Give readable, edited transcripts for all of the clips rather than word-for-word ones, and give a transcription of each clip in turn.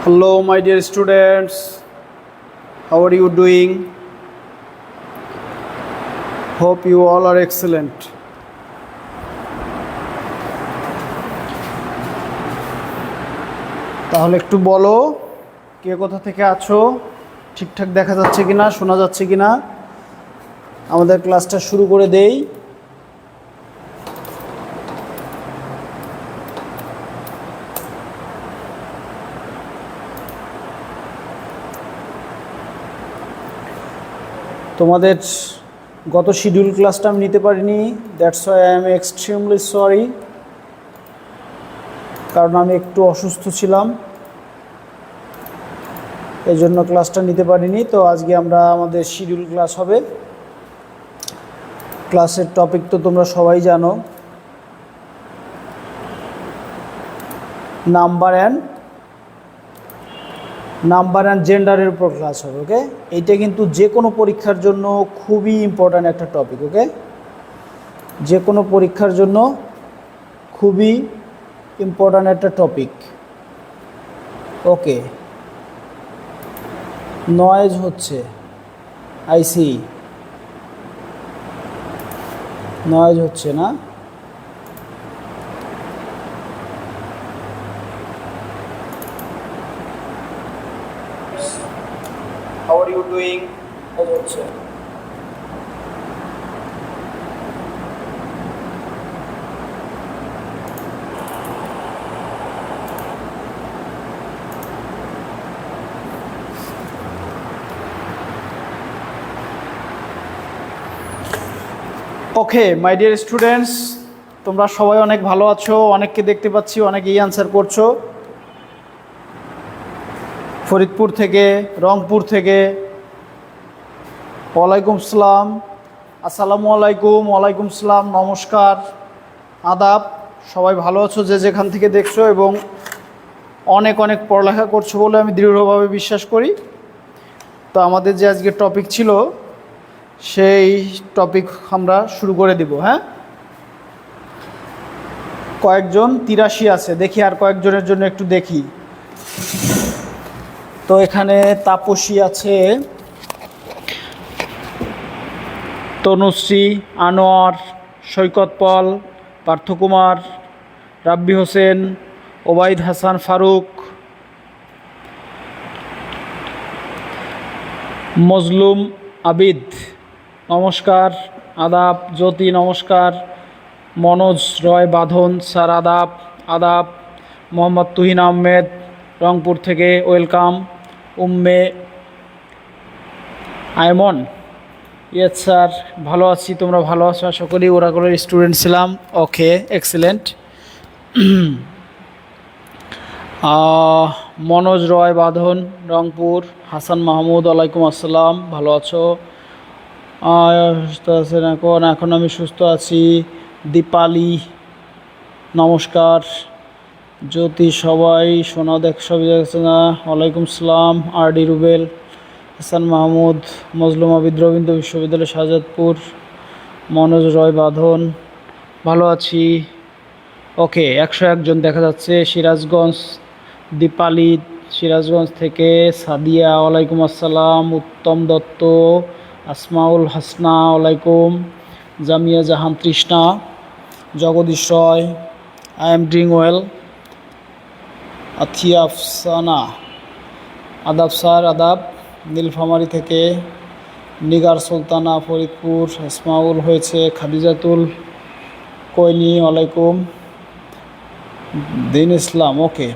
Hello, my dear students. How are you doing? Hope you all are excellent. তাহলে একটু বলো কে কোথা থেকে আছো, ঠিকঠাক দেখা যাচ্ছে কিনা, শোনা যাচ্ছে কিনা। আমাদের ক্লাসটা শুরু করে দেই। তোমাদের গত শিডিউল ক্লাসটা আমি নিতে পারিনি, that's why I am extremely sorry, কারণ আমি একটু অসুস্থ ছিলাম, এই জন্য ক্লাসটা নিতে পারিনি। তো আজকে আমাদের শিডিউল ক্লাস হবে। ক্লাসের টপিক তো তোমরা সবাই জানো, নাম্বার অ্যান্ড জেন্ডারের উপর ক্লাস হবে। ওকে, এইটা কিন্তু যে কোনো পরীক্ষার জন্য খুবই ইম্পর্ট্যান্ট একটা টপিক। ওকে, যে কোনো পরীক্ষার জন্য খুবই ইম্পর্ট্যান্ট একটা টপিক। ওকে, নয়েজ হচ্ছে, আইসি নয়েজ হচ্ছে না? How are you doing? হচ্ছে ওকে মাই ডিয়ার স্টুডেন্টস, তোমরা সবাই অনেক ভালো আছো, অনেককে দেখতে পাচ্ছি অনেকেই আনসার করছো। ফরিদপুর থেকে, রংপুর থেকে, ওয়ালাইকুম আসসালাম, আসসালামু আলাইকুম, ওয়ালাইকুম আসসালাম, নমস্কার, আদাব। সবাই ভালো আছো যে যেখান থেকে দেখছো, এবং অনেক অনেক পড়ালেখা করছো বলে আমি দৃঢ়ভাবে বিশ্বাস করি। তো আমাদের যে আজকে টপিক ছিল সেই টপিক আমরা শুরু করে দিব। হ্যাঁ, কয়েকজন 83 আছে, দেখি আর কয়েকজনের জন্য একটু দেখি। তো এখানে তাপসী আছে, তনুশ্রী, আনোয়ার, সৈকত পল, পার্থকুমার, রাব্বি হোসেন, ওবায়দ হাসান ফারুক, মজলুম আবিদ, নমস্কার, আদাব। জ্যোতি, নমস্কার। মনোজ রয় বাঁধন স্যার, আদাব আদাব। মোহাম্মদ তুহিন আহমেদ, রংপুর থেকে, welcome. Umme Ayman, yes sir, ভালো আছি, তোমরা ভালো আছো আশা করি। ওরাকলের স্টুডেন্ট ছিলাম। ওকে, এক্সিলেন্ট। মনোজ রয় বাঁধন, রংপুর। হাসান মাহমুদ, ওয়ালাইকুম আসসালাম, ভালো আছো? সুস্থ আছেন এখন আমি সুস্থ আছি। দীপালি, নমস্কার। জ্যোতি, সবাই শোনা সবই দেখছে না? ওয়ালাইকুম আসসালাম। আর ডি রুবেল, হাসান মাহমুদ, মজলুম আবিদ, রবীন্দ্র বিশ্ববিদ্যালয়, শাহজাদপুর। মনোজ রয় বাঁধন, ভালো আছি। ওকে, 101 জন দেখা যাচ্ছে। সিরাজগঞ্জ, দীপালি সিরাজগঞ্জ থেকে। সাদিয়া, ওয়ালাইকুম আসসালাম। উত্তম দত্ত, আসমাউল হাসনা, ওয়ালাইকুম। Jamia Jahan Trishna, Jagadish Roy, I am doing well. Athiya Afsana, আদাব স্যার, আদাব। নীলফামারী থেকে। নিগার সুলতানা, ফরিদপুর। আসমাউল হয়েছে। খাদিজাতুল কইনি, ওয়ালাইকুম। দিন ইসলাম, ওকে,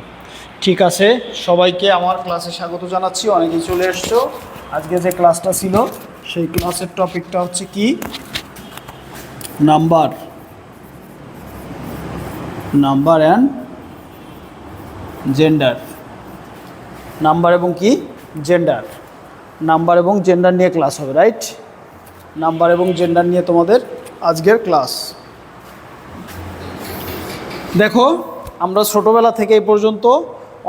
ঠিক আছে। সবাইকে আমার ক্লাসে স্বাগত জানাচ্ছি। অনেকেই চলে এসছো। আজকে যে ক্লাসটা ছিল সেই ক্লাসের টপিকটা হচ্ছে কি? Number and gender. নাম্বার এবং কি? জেন্ডার। নাম্বার এবং জেন্ডার নিয়ে ক্লাস হবে, রাইট? নাম্বার এবং জেন্ডার নিয়ে তোমাদের আজকের ক্লাস। দেখো, আমরা ছোটোবেলা থেকে এই পর্যন্ত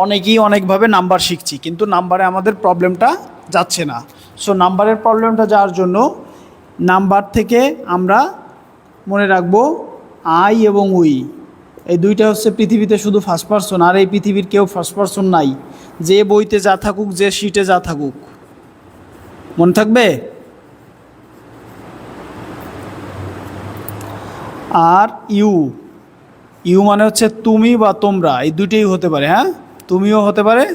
অনেকেই অনেকভাবে নাম্বার শিখছি, কিন্তু নাম্বারে আমাদের প্রবলেমটা যাচ্ছে না। সো নাম্বারের প্রবলেমটা যাওয়ার জন্য নাম্বার থেকে আমরা মনে রাখবো আই এবং উই। এই দুইটা হচ্ছে পৃথিবীতে শুধু ফার্স্ট পারসন, আর এই পৃথিবীর কেউ ফার্স্ট পারসন নাই। যে বইতে যা থাকুক, যে শিটে যা থাকুক, মনে থাকবে। আর ইউ, ইউ মানে হচ্ছে তুমি বা তোমরা, এই দুইটাই হতে পারে। হ্যাঁ, তুমিও হতে পারে,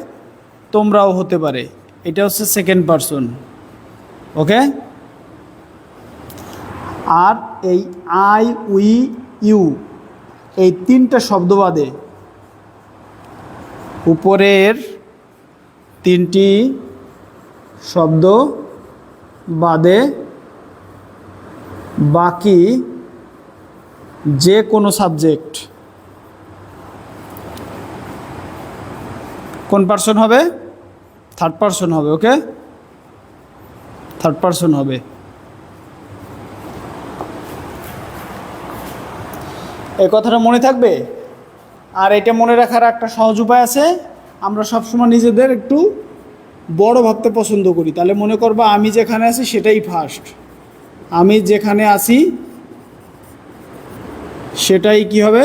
তোমরাও হতে পারে। এটা হচ্ছে সেকেন্ড পারসন। ওকে। আর এই আই, উই, ইউ, এই তিনটা শব্দ বাদে, উপরের তিনটি শব্দ বাদে বাকি যে কোনো সাবজেক্ট কোন পারসন হবে? থার্ড পারসন হবে। ওকে, থার্ড পারসন হবে। এই কথাটা মনে থাকবে। আর এটা মনে রাখার একটা সহজ উপায় আছে। আমরা সবসময় নিজেদের একটু বড় ভাবতে পছন্দ করি। তাহলে মনে করবা আমি যেখানে আছি সেটাই ফার্স্ট, আমি যেখানে আছি সেটাই কি হবে?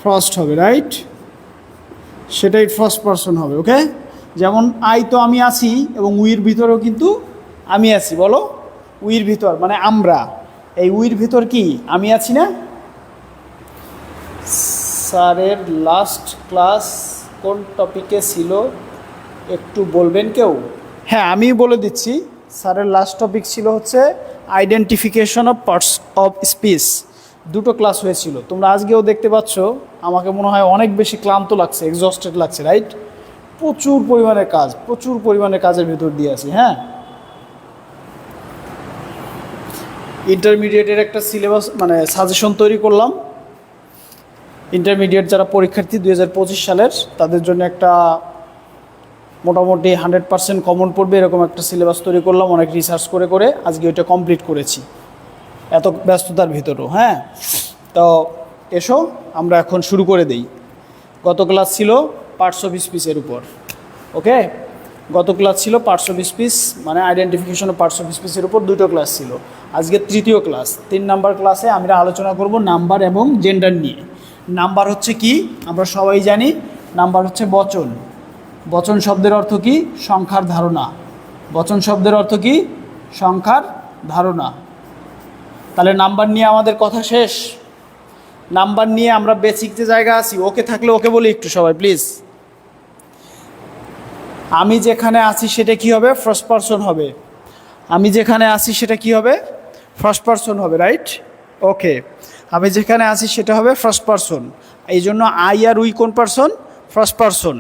ফার্স্ট হবে, রাইট? সেটাই ফার্স্ট পারসন হবে। ওকে। যেমন আই তো আমি আছি, এবং উইর ভিতরেও কিন্তু আমি আছি। বলো, উইর ভিতর মানে আমরা, এই উইর ভিতর কি আমি আছি না? স্যারের লাস্ট ক্লাস কোন টপিকে ছিল একটু বলবেন কেউ? হ্যাঁ, আমি বলে দিচ্ছি। স্যারের লাস্ট টপিক ছিল হচ্ছে identification of parts of speech. দুটো ক্লাস হয়েছিল, তোমরা আজকেও দেখতে পাচ্ছ। আমাকে মনে হয় অনেক বেশি ক্লান্ত লাগছে, এক্সস্টেড লাগছে, রাইট? প্রচুর পরিমাণে কাজ, প্রচুর পরিমাণে কাজের ভিতর দিয়ে আছি। হ্যাঁ, ইন্টারমিডিয়েটের একটা সিলেবাস মানে সাজেশন তৈরি করলাম। ইন্টারমিডিয়েট যারা পরীক্ষার্থী 2025 সালের, তাদের জন্য একটা মোটামুটি 100% কমন পড়বে এরকম একটা সিলেবাস তৈরি করলাম, অনেক রিসার্চ করে করে আজকে ওইটা কমপ্লিট করেছি এত ব্যস্ততার ভিতরেও। হ্যাঁ, তো এসো আমরা এখন শুরু করে দেই। গত ক্লাস ছিল পার্টস অফ স্পিচের উপর। ওকে, গত ক্লাস ছিল পার্টস অফ স্পিচ মানে আইডেন্টিফিকেশন অফ পার্টস অফ স্পিচের উপর দুটো ক্লাস ছিল। আজকে তৃতীয় ক্লাস, 3 নাম্বার ক্লাসে আমরা আলোচনা করব নাম্বার এবং জেন্ডার নিয়ে। নাম্বার হচ্ছে কি আমরা সবাই জানি, নাম্বার হচ্ছে বচন। বচন শব্দের অর্থ কি? সংখ্যার ধারণা। বচন শব্দের অর্থ কি? সংখ্যার ধারণা। তাহলে নাম্বার নিয়ে আমাদের কথা শেষ। নাম্বার নিয়ে আমরা বেসিক যে জায়গা আছি, ওকে থাকলে ওকে বলি একটু সবাই প্লিজ। আমি যেখানে আছি সেটা কি হবে? ফার্স্ট পারসন হবে। আমি যেখানে আছি সেটা কি হবে? ফার্স্ট পারসন হবে, রাইট? ওকে, আমি যেখানে আছি সেটা হবে ফার্স্ট পারসন। এই জন্য আই আর উই কোন পারসন? First person.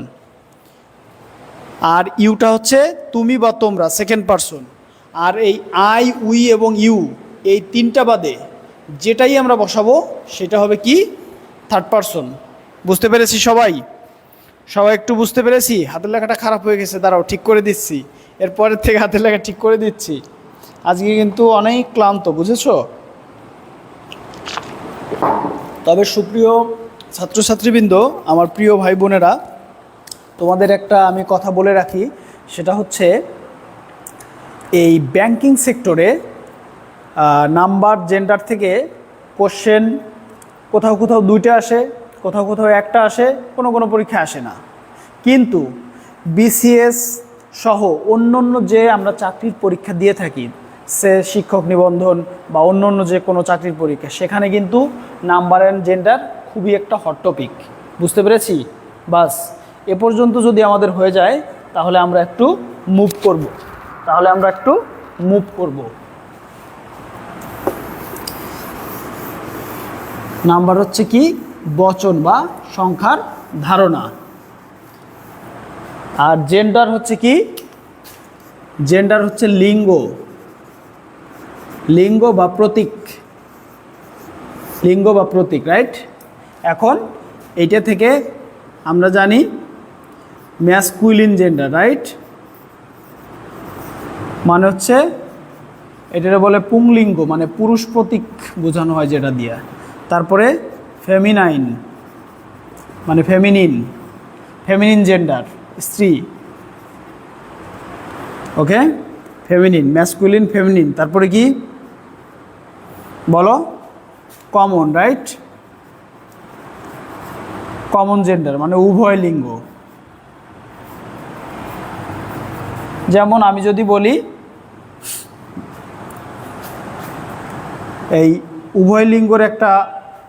আর ইউটা হচ্ছে তুমি বা তোমরা, সেকেন্ড পারসন। আর এই আই, উই এবং ইউ, এই তিনটা বাদে যেটাই আমরা বসাবো সেটা হবে কি? Third person. বুঝতে পেরেছি সবাই? সবাই একটু বুঝতে পেরেছি? হাতের লেখাটা খারাপ হয়ে গেছে, দাঁড়াও ঠিক করে দিচ্ছি। এরপরের থেকে হাতের লেখা ঠিক করে দিচ্ছি। আজকে কিন্তু অনেক ক্লান্ত, বুঝেছো? তবে সুপ্রিয় ছাত্রছাত্রীবৃন্দ, আমার প্রিয় ভাই বোনেরা, তোমাদের একটা আমি কথা বলে রাখি। সেটা হচ্ছে এই ব্যাংকিং সেক্টরে নাম্বার জেন্ডার থেকে কোশ্চেন কোথাও কোথাও 2টা আসে, কোথাও কোথাও একটা আসে, কোনো কোনো পরীক্ষা আসে না। কিন্তু বিসিএস সহ অন্য অন্য যে আমরা চাকরির পরীক্ষা দিয়ে থাকি, সে শিক্ষক নিবন্ধন বা অন্য অন্য যে কোনো চাকরির পরীক্ষা, সেখানে কিন্তু নাম্বার অ্যান্ড জেন্ডার খুবই একটা হট টপিক। বুঝতে পেরেছি? বাস এ পর্যন্ত যদি আমাদের হয়ে যায় তাহলে আমরা একটু মুভ করব। নাম্বার হচ্ছে কি? বচন বা সংখ্যার ধারণা। আর জেন্ডার হচ্ছে কি? জেন্ডার হচ্ছে লিঙ্গ, লিঙ্গ বা প্রতীক, লিঙ্গ বা প্রতীক, রাইট? এখন এইটা থেকে আমরা জানি ম্যাসকুলিন জেন্ডার, রাইট? মানে হচ্ছে এটা বলে পুংলিঙ্গ, মানে পুরুষ প্রতীক বোঝানো হয় যেটা দিয়ে। তারপরে ফেমিনাইন মানে ফেমিনিন জেন্ডার, স্ত্রী। ওকে, ফেমিনিন, ম্যাসকুলিন, ফেমিনিন। তারপরে কি বলো? Common, right? কমন জেন্ডার মানে উভয় লিঙ্গ। যেমন আমি যদি বলি এই উভয় লিঙ্গের একটা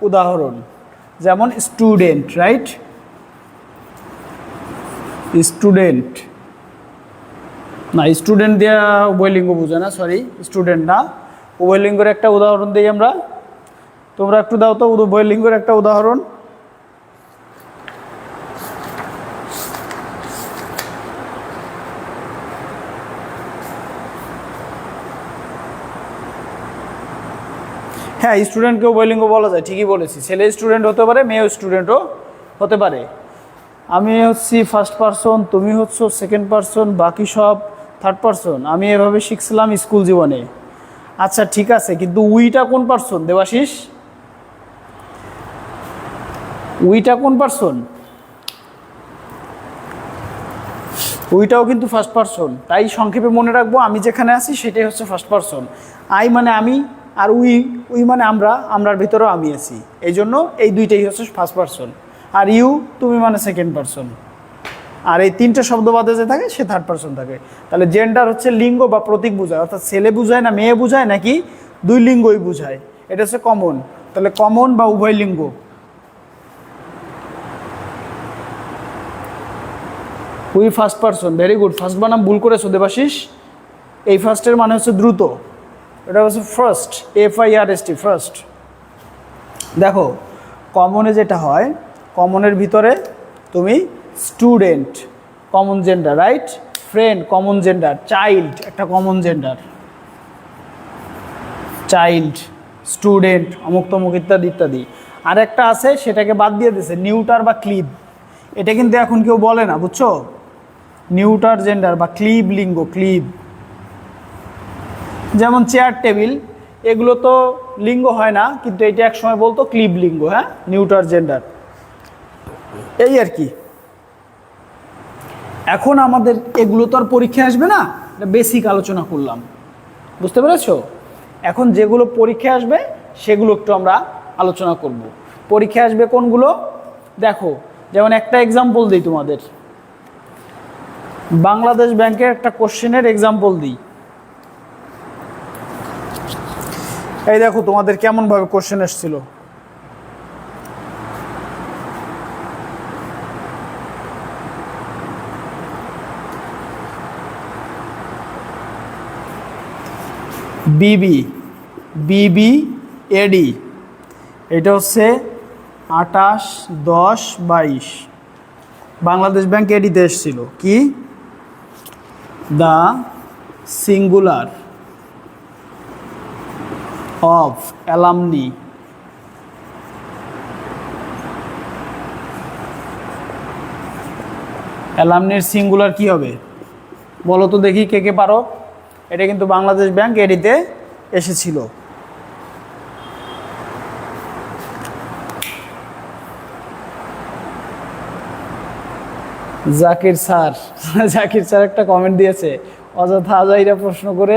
উদাহরণ, যেমন স্টুডেন্ট, রাইট? স্টুডেন্ট না, স্টুডেন্ট দিয়ে উভয় লিঙ্গ বোঝে না, সরি, স্টুডেন্ট না। উভয় লিঙ্গের একটা উদাহরণ দিই আমরা, তোমরা একটু দাও তো উভয় লিঙ্গের একটা উদাহরণ। হ্যাঁ, স্টুডেন্টকে উভয়লিঙ্গ বলা যায়, ঠিকই বলেছি। ছেলে স্টুডেন্ট হতে পারে, মেয়ে স্টুডেন্টও হতে পারে। আমি হচ্ছি ফার্স্ট পারসন, তুমি হচ্ছ সেকেন্ড পারসন, বাকি সব থার্ড পারসন। আমি এভাবে শিখছিলাম স্কুল জীবনে। আচ্ছা ঠিক আছে, কিন্তু উইটা কোন পারসন দেবাশিস? উইটা কোন পারসন? উইটাও কিন্তু ফার্স্ট পারসন। তাই সংক্ষেপে মনে রাখবো, আমি যেখানে আছি সেটাই হচ্ছে ফার্স্ট পারসন। আই মানে আমি, আর উই মানে আমরা, আমরার ভিতরেও আমি আছি, এই জন্য এই দুইটাই হচ্ছে ফার্স্ট পারসন। আর ইউ, তুমি মানে সেকেন্ড পারসন। আর এই তিনটে শব্দ বাদে যে থাকে সে থার্ড পারসন থাকে। তাহলে জেন্ডার হচ্ছে লিঙ্গ বা প্রতীক বোঝায়, অর্থাৎ ছেলে বুঝায় না মেয়ে বুঝায় নাকি দুই লিঙ্গই বুঝায়। এটা হচ্ছে কমন। তাহলে কমন বা উভয় লিঙ্গ। We first person, very good. First বানাম ভুল করেছো দেবাশিস। এই ফার্স্টের মানে হচ্ছে দ্রুত, এটা হচ্ছে ফার্স্ট, FIRST, ফার্স্ট। দেখো কমনে যেটা হয়, কমনের ভিতরে তুমি student common gender, right? Friend common gender, child একটা কমন জেন্ডার, চাইল্ড, স্টুডেন্ট, অমুক তমুক ইত্যাদি ইত্যাদি। আর একটা আছে সেটাকে বাদ দিয়ে দিয়েছে, নিউটার বা ক্লিব। এটা কিন্তু এখন কেউ বলে না, বুঝছো? নিউটার জেন্ডার বা ক্লিব লিঙ্গ, ক্লিব। যেমন চেয়ার টেবিল, এগুলো তো লিঙ্গ হয় না, কিন্তু এটা এক সময় বলতো ক্লিব লিঙ্গ, হ্যাঁ, নিউটার জেন্ডার। এই আর কি। এখন আমাদের এগুলো তো আর পরীক্ষায় আসবে না, বেসিক আলোচনা করলাম, বুঝতে পেরেছো? এখন যেগুলো পরীক্ষায় আসবে সেগুলো একটু আমরা আলোচনা করব। পরীক্ষায় আসবে কোনগুলো দেখো, যেমন একটা এক্সাম্পল দিই তোমাদের, বাংলাদেশ ব্যাংকের একটা কোশ্চেনের এক্সাম্পল দিই। এই দেখো তোমাদের কেমনভাবে কোশ্চেন এসেছিল। BBAD, এটা হচ্ছে 28-10-22, বাংলাদেশ ব্যাংক এডিতে এসেছিল। কি? দ্য সিঙ্গুলার অফ অ্যালামনি অ্যালামনির সিঙ্গুলার কি হবে বলো তো দেখি, কে কে পারো? এটা কিন্তু বাংলাদেশ ব্যাংক এডিতে এসেছিল। জাকির স্যার, জাকির স্যার একটা কমেন্ট দিয়েছে, অযথা আজাইরা প্রশ্ন করে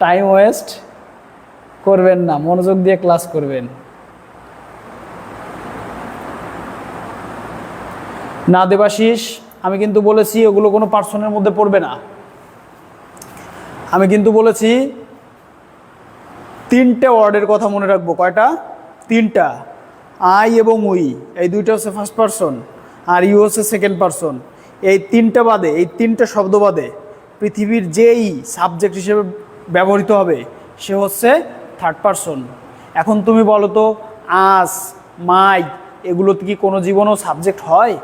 টাইম ওয়েস্ট করবেন না, মনোযোগ দিয়ে ক্লাস করবেন। না দেবাশিস, আমি কিন্তু বলেছি ওগুলো কোনো পার্সনের মধ্যে পড়বে না। আমি কিন্তু বলেছি তিনটে ওয়ার্ডের কথা মনে রাখবো। কয়টা? তিনটা। আই এবং উই, এই দুইটা হচ্ছে ফার্স্ট পারসন, আর ইউ হচ্ছে সেকেন্ড পারসন। এই তিনটা বাদে, এই তিনটা শব্দ বাদে পৃথিবীর যেই সাবজেক্ট হিসেবে ব্যবহৃত হবে সে হচ্ছে থার্ড পারসন। এখন তুমি বলো তো, আস, মাই, এগুলোতে কি কোনো জীবনও সাবজেক্ট হয়?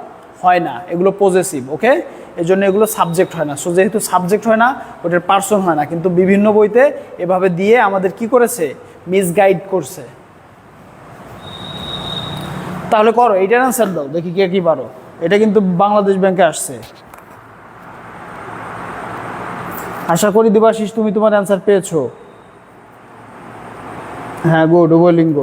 হয় না, এগুলো পজেসিভ। ওকে, এই জন্য এগুলো সাবজেক্ট হয় না। সো যেহেতু সাবজেক্ট হয় না, ওটার পার্সন হয় না। কিন্তু বিভিন্ন বইতে এভাবে দিয়ে আমাদের কি করেছে? মিসগাইড করছে। তাহলে করো, এইটার অ্যান্সার দাও দেখি কে কি পারো। এটা কিন্তু বাংলাদেশ ব্যাংকে আসছে। আশা করি দেবাশিস তুমি তোমার অ্যান্সার পেয়েছো। হ্যাঁ, গুড, উভয়লিঙ্গ।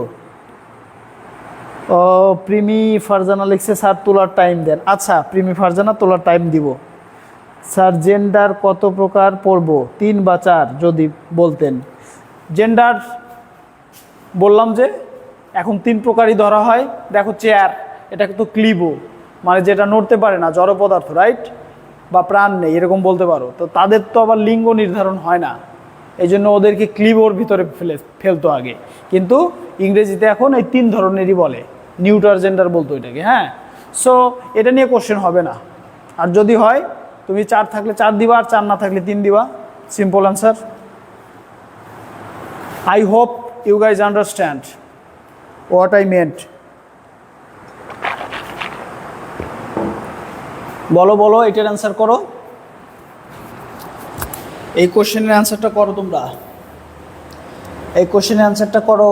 ও প্রিমি ফারজানা লিখছে স্যার তোলার টাইম দেন। আচ্ছা প্রিমি ফারজানা, তোলার টাইম দিব। স্যার জেন্ডার কত প্রকার পড়ব, 3 বা 4 যদি বলতেন। জেন্ডার বললাম যে এখন 3 প্রকারই ধরা হয়। দেখো চেয়ার, এটা তো ক্লিবো, মানে যেটা নড়তে পারে না, জড় পদার্থ, রাইট, বা প্রাণ নেই এরকম বলতে পারো। তো তাদের তো আবার লিঙ্গ নির্ধারণ হয় না, এই জন্য ওদেরকে ক্লিবোর ভিতরে ফেলতো আগে, কিন্তু ইংরেজিতে এখন এই 3 ধরনেরই বলে, নিউটার জেন্ডার বলতো এটাকে। হ্যাঁ, সো এটা নিয়ে কোশ্চেন হবে না, আর যদি হয় তুমি 4 থাকলে 4 দিবা, আর 4 না থাকলে 3 দিবা, simple answer. I hope you guys understand what I meant. বলো বলো, এটার অ্যান্সার করো, এই কোশ্চেনের অ্যান্সারটা করো তোমরা, এই কোশ্চেনের অ্যান্সারটা করো।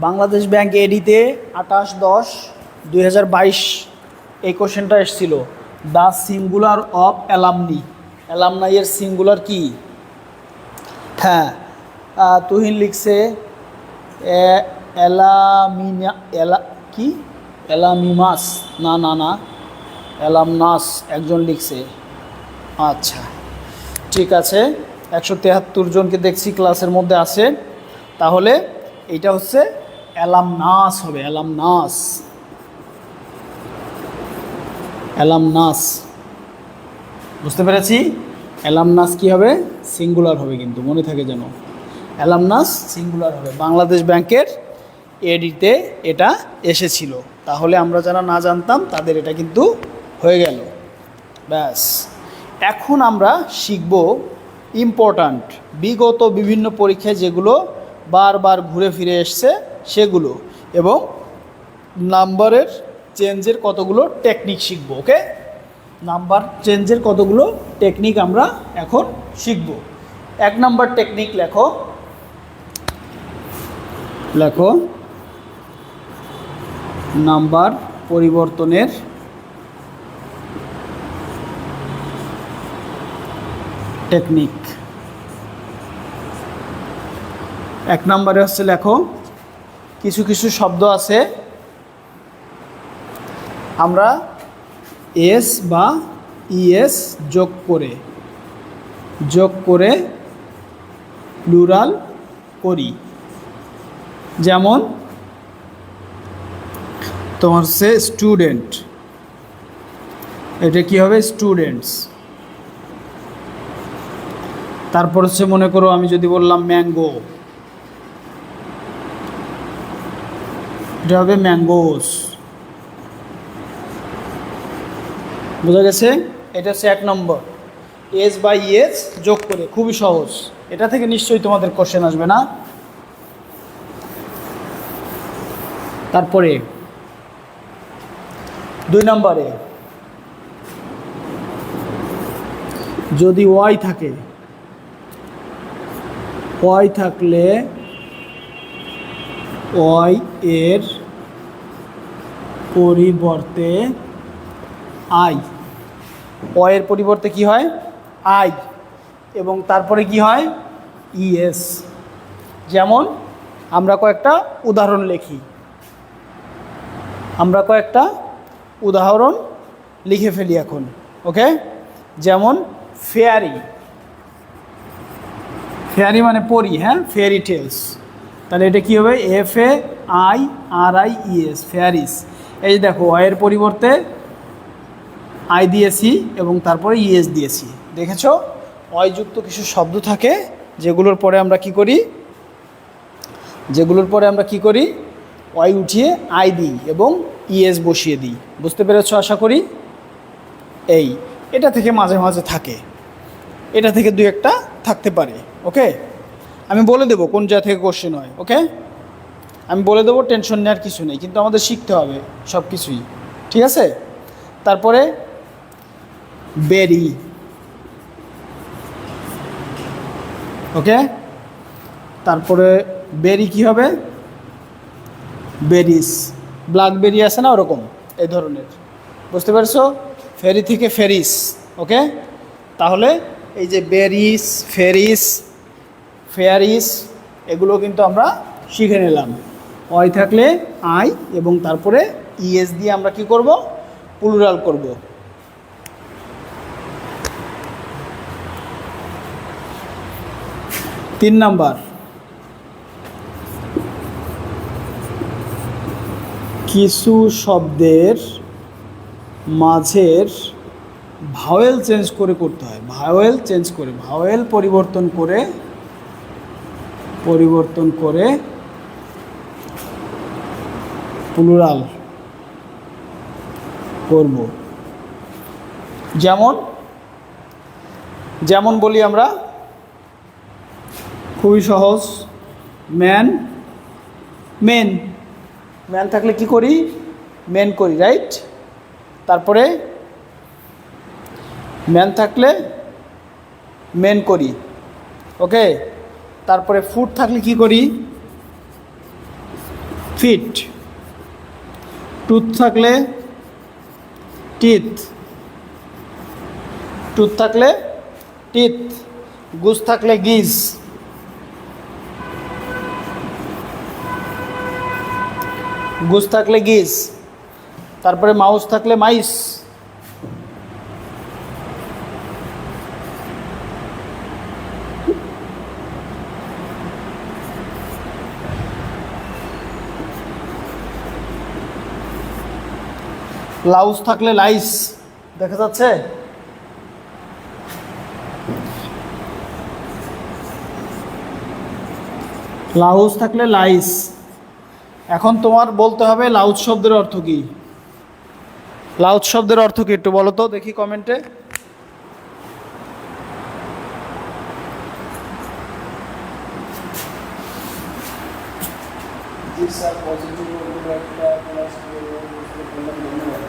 বাংলাদেশ ব্যাংক এডিতে 28/10/2022 এই কোশ্চেনটা এসেছিল, দ্য সিঙ্গুলার অফ অ্যালামনি, অ্যালামনাইয়ের সিঙ্গুলার কি? হ্যাঁ, তুহিন লিখছে কি অ্যালামিমাস, না না না, অ্যালামনাস একজন লিখছে। আচ্ছা ঠিক আছে, 173 জনকে দেখছি ক্লাসের মধ্যে আছে, তাহলে এইটা হচ্ছে অ্যালামনাস হবে, অ্যালামনাস, অ্যালামনাস, বুঝতে পেরেছি? অ্যালামনাস কি হবে? সিঙ্গুলার হবে, কিন্তু মনে থাকে যেন, অ্যালামনাস সিঙ্গুলার হবে। বাংলাদেশ ব্যাংকের এডিতে এটা এসেছিল, তাহলে আমরা যারা না জানতাম তাদের এটা কিন্তু হয়ে গেল। ব্যাস, এখন আমরা শিখব ইম্পর্ট্যান্ট বিগত বিভিন্ন পরীক্ষায় যেগুলো বারবার ঘুরে ফিরে এসছে সেগুলো, এবং নাম্বারের চেঞ্জের কতগুলো টেকনিক শিখব। ওকে, নাম্বার চেঞ্জের কতগুলো টেকনিক আমরা এখন শিখব। 1 নাম্বার টেকনিক লেখো, লেখো নাম্বার পরিবর্তনের টেকনিক। 1 নম্বরে হচ্ছে লেখো, কিছু কিছু শব্দ আছে আমরা এস বা ইএস যোগ করে প্লুরাল করি। যেমন তোমার সে স্টুডেন্ট, এটা কি হবে? স্টুডেন্টস। তারপর হচ্ছে মনে করো আমি যদি বললাম ম্যাঙ্গো, এটা হবে ম্যাঙ্গোস। বোঝা গেছে? এটা হচ্ছে 1 নম্বর, এস বা ইএস যোগ করে, খুবই সহজ, এটা থেকে নিশ্চয়ই তোমাদের কোশ্চেন আসবে না। তারপরে 2 নম্বরে যদি ওয়াই থাকে, ওয়াই থাকলে ওয়াই এর পরিবর্তে আই, ওয়াই এর পরিবর্তে কি হয়? আই, এবং তারপরে কি হয়? ইএস। যেমন আমরা কয়েকটা উদাহরণ লিখি, আমরা কয়েকটা উদাহরণ লিখে ফেলি এখন। ওকে, যেমন ফেয়ারি, ফেয়ারি মানে পরি, হ্যাঁ, ফেয়ারি টেলস, তাহলে এটা কি হবে? FAIRIES, ফেয়ারিস। এই দেখো, ওয়ের পরিবর্তে আই দিয়েছি এবং তারপরে ইএস দিয়েছি। দেখেছো, অয়যুক্ত কিছু শব্দ থাকে যেগুলোর পরে আমরা কি করি, ওয়াই উঠিয়ে আই দিই এবং ইএস বসিয়ে দিই। বুঝতে পেরেছো আশা করি? এটা থেকে মাঝে মাঝে থাকে, এটা থেকে 2-1টা থাকতে পারে। ওকে, আমি বলে দেবো কোন জায়গা থেকে কোশ্চেন হয়। ওকে, আমি বলে দেবো, টেনশন নেওয়ার কিছু নেই, কিন্তু আমাদের শিখতে হবে সব কিছুই, ঠিক আছে? তারপরে বেরি, ওকে, তারপরে বেরি কি হবে? বেরিস, ব্ল্যাকবেরি আছে না ওরকম, এই ধরনের। বুঝতে পারছো? ফেরি থেকে ফেরিস। ওকে, তাহলে এই যে বেরিস, ফেরিস, ফেয়ারিস, এগুলো কিন্তু আমরা শিখে নিলাম। ওয়াই থাকলে আই এবং তারপরে ইএস দিয়ে আমরা কি করব? প্লুরাল করব। তিন নাম্বার কিছু শব্দের মাঝের ভাওয়েল চেঞ্জ করে করতে হয়, ভাওয়েল চেঞ্জ করে, ভাওয়েল পরিবর্তন করে প্লুরাল করব। যেমন বলি আমরা, খুবই সহজ, ম্যান, মেন। ম্যান থাকলে কি করি? মেন করি, রাইট? তারপরে ম্যান থাকলে মেন করি, ওকে। তারপরে ফুড থাকলে কি করি? ফিট। টুথ থাকলে টিথ, টুথ থাকলে টিথ। গুজ থাকলে গিজ, গুজ থাকলে গিজ। তারপরে মাউস থাকলে মাইস। লাউস থাকলে লাইস, দেখা যাচ্ছে? লাউস থাকলে লাইস। এখন তোমার বলতে হবে লাউজ শব্দের অর্থ কি। লাউজ শব্দের অর্থ কি একটু বলো তো দেখি কমেন্টে।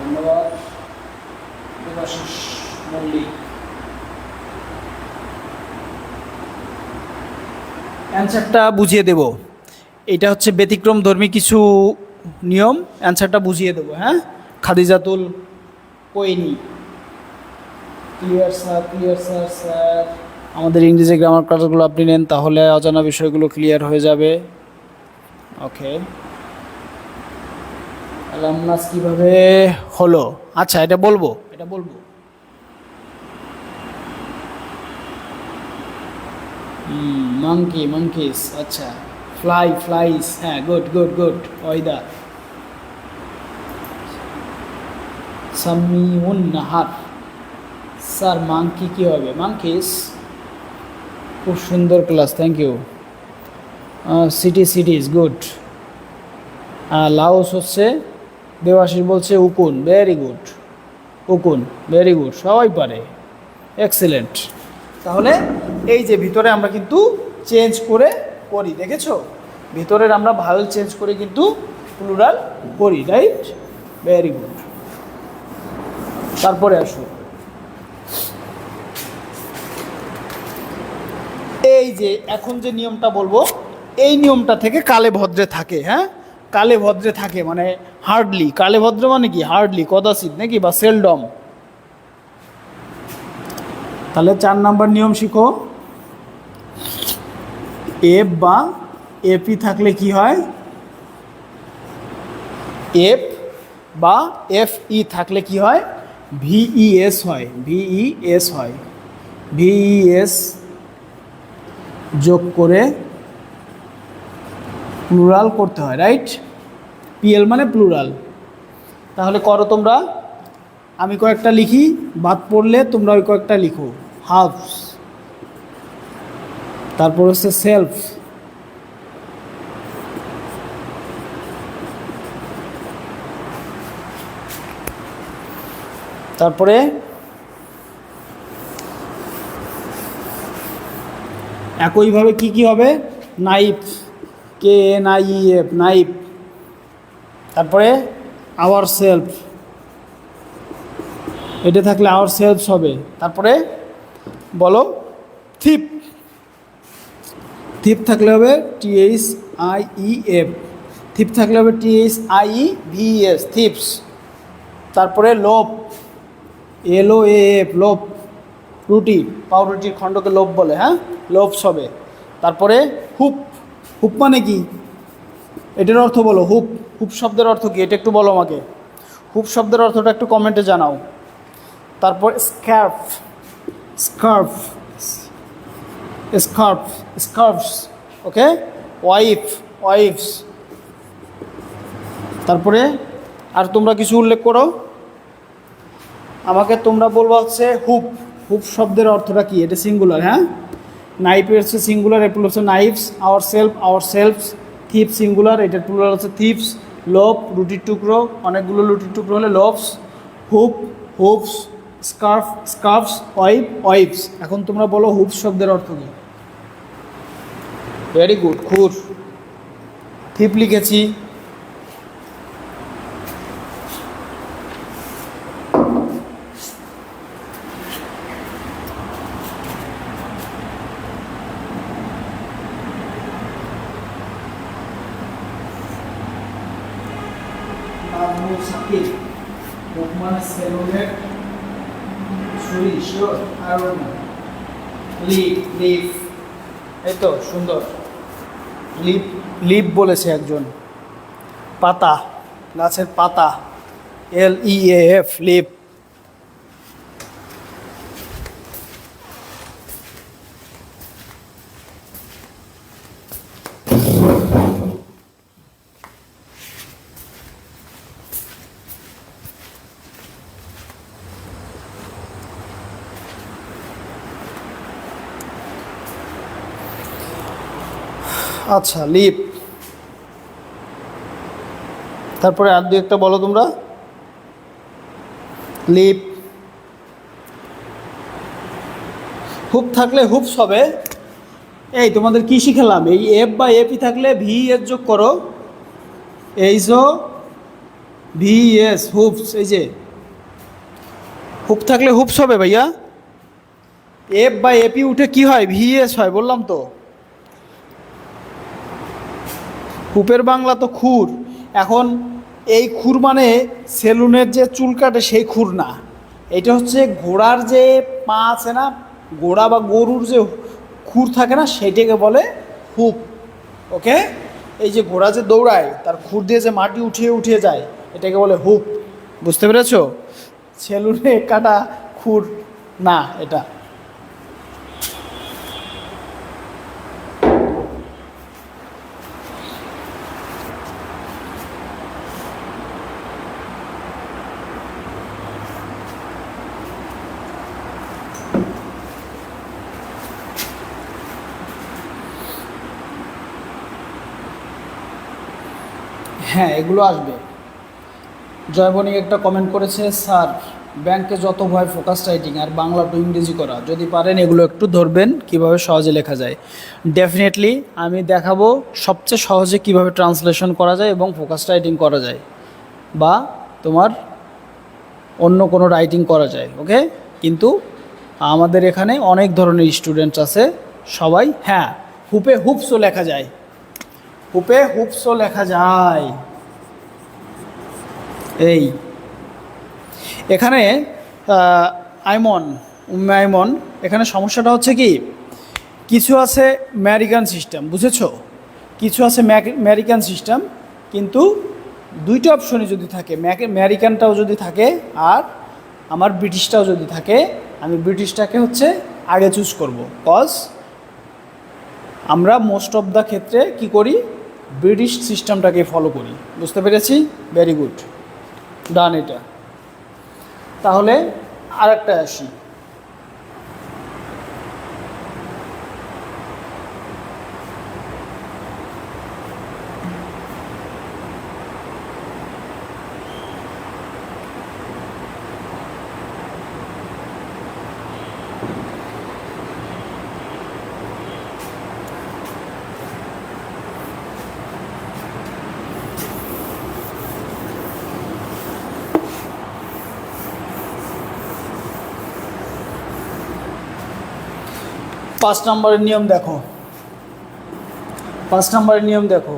ধন্যবাদ দেবাশিস মল্লিক। অ্যান্সারটা বুঝিয়ে দেব। এটা হচ্ছে ব্যতিক্রম ধর্মী কিছু নিয়ম, অ্যান্সারটা বুঝিয়ে দেবো। হ্যাঁ, Khadijatul Koeni. Clear sir, clear sir. Sir আমাদের ইংরেজি গ্রামার ক্লাসগুলো আপনি নেন, তাহলে অজানা বিষয়গুলো ক্লিয়ার হয়ে যাবে। ওকে, রামনাস কিভাবে হলো? আচ্ছা, এটা বলবো। Monkey, monkeys. আচ্ছা, ফ্লাই, ফ্লাইস। হ্যাঁ, good good good. Weather. Samiun Nahar. Sir monkey কী হবে? মাঙ্কিস। খুব সুন্দর class, thank you. Cities, good. Lice হচ্ছে, দেবাশিস বলছে উকুন, ভেরি গুড। উকুন, ভেরি গুড, সবাই পারে, এক্সেলেন্ট। তাহলে এই যে ভিতরে আমরা কিন্তু চেঞ্জ করে করি, দেখেছো? ভিতরের আমরা ভাওয়েল চেঞ্জ করে কিন্তু প্লুরাল করি, রাইট? Very good. তারপরে আসো, এই যে এখন যে নিয়মটা বলবো, এই নিয়মটা থেকে কালে ভদ্রে থাকে। হ্যাঁ, কালে ভদ্রে থাকে মানে হার্ডলি। কালে ভদ্রে মানে কি? হার্ডলি, কদাচিৎ নাকি, বা সেলডম। তাহলে 4 নাম্বার নিয়ম শিখো। এফ বা এপি থাকলে কি হয়? এফ বা এফ ই থাকলে কি হয়? ভিইএস হয়, ভিইএস হয়। ভিইএস যোগ করে প্লুরাল করতে হয়, রাইট? পিএল মানে প্লুরাল। তাহলে করো তোমরা, আমি কয়েকটা লিখি, বাদ পড়লে তোমরা ওই কয়েকটা লিখো। হাফস, তারপর হচ্ছে সেলফ, তারপরে একইভাবে কি কি হবে? Knife, KNIEF, knife. তারপরে আওয়ার সেলফ, এটা থাকলে আওয়ার সেলফস হবে। তারপরে বলো থিপ, থিপ থাকলে হবে THIEF, থিপ থাকলে হবে THIEVES, থিপস। তারপরে লোভ, LOAF, লোভ। রুটি, পাউরুটির খণ্ডকে লোভ বলে, হ্যাঁ, লোভস হবে। তারপরে হুপ, হুপ মানে কি? এটার অর্থ বলো। হুপ, হুপ শব্দের অর্থ কি এটা একটু বলো আমাকে। হুপ শব্দের অর্থটা একটু কমেন্টে জানাও। তারপর scarf, scarf, scarf, scarfs, okay. Wife, wifes. তারপরে আর তোমরা কিছু উল্লেখ করো। আমাকে তোমরা বলবো হচ্ছে হুপ। হুপ শব্দের অর্থটা কি? এটা সিঙ্গুলার, হ্যাঁ। নাইফের হচ্ছে সিঙ্গুলার, এগুলো হচ্ছে knifes. Our selfs. Thief singular, এটা প্লুরাল হচ্ছে থিপস। লোভ রুটির টুকরো, অনেকগুলো রুটির টুকরো হলে loafs. Hoof hoofs. Scarfs. Wifes. এখন তোমরা বলো হুপস শব্দের অর্থ কী? ভেরি গুড, খুর। থিপ লিখেছি। এই তো সুন্দর। লিপ বলেছে একজন। পাতা, গাছের পাতা। LEAF, leaf. আচ্ছা, লিপ। তারপরে আর দু একটা বলো তোমরা। লিপ। হুপ থাকলে হুপস হবে। এই তোমাদের কি শিখালাম? এই এফ বা এপি থাকলে ভি এস যোগ করো। VS, hoops. এই যে হুপ থাকলে হুপস হবে ভাইয়া। এফ বা এপি উঠে কি হয়? VS হয়, বললাম তো। হুপের বাংলা তো খুর। এখন এই খুর মানে সেলুনের যে চুল কাটে সেই খুর না। এটা হচ্ছে ঘোড়ার যে পা আছে না, ঘোড়া বা গরুর যে খুর থাকে না, সেইটাকে বলে হুপ। ওকে? এই যে ঘোড়া যে দৌড়ায় তার খুর দিয়ে যে মাটি উঠিয়ে উঠিয়ে যায়, এটাকে বলে হুপ। বুঝতে পেরেছো? সেলুনে কাটা খুর না এটা। হ্যাঁ, এগুলো আসবে। জয়বণিক একটা কমেন্ট করেছে, স্যার ব্যাংকে যত ভয় ফোকাস রাইটিং আর বাংলা টু ইংরেজি করা, যদি পারেন এগুলো একটু ধরবেন কিভাবে সহজে লেখা যায়। ডেফিনেটলি আমি দেখাবো সবচেয়ে সহজে কিভাবে ট্রান্সলেশন করা যায় এবং ফোকাস রাইটিং করা যায়, বা তোমার অন্য কোনো রাইটিং করা যায়। ওকে? কিন্তু আমাদের এখানে অনেক ধরনের স্টুডেন্টস আছে, সবাই হ্যাঁ হুপে হুপসও লেখা যায়। হুপে হুপসও লেখা যায়। এই এখানে আইমন, এখানে সমস্যাটা হচ্ছে কি, কিছু আছে আমেরিকান সিস্টেম, বুঝেছো? কিছু আছে আমেরিকান সিস্টেম, কিন্তু দুইটা অপশনই যদি থাকে, আমেরিকানটাও যদি থাকে আর আমার ব্রিটিশটাও যদি থাকে, আমি ব্রিটিশটাকে হচ্ছে আগে চুজ করব। কজ আমরা মোস্ট অফ দ্য ক্ষেত্রে কি করি, ব্রিটিশ সিস্টেমটাকে ফলো করি। বুঝতে পেরেছি? ভেরি গুড, ডান। এটা তাহলে আর একটা আসি। পাঁচ নম্বরের নিয়ম দেখো। 5 নম্বরের নিয়ম দেখো।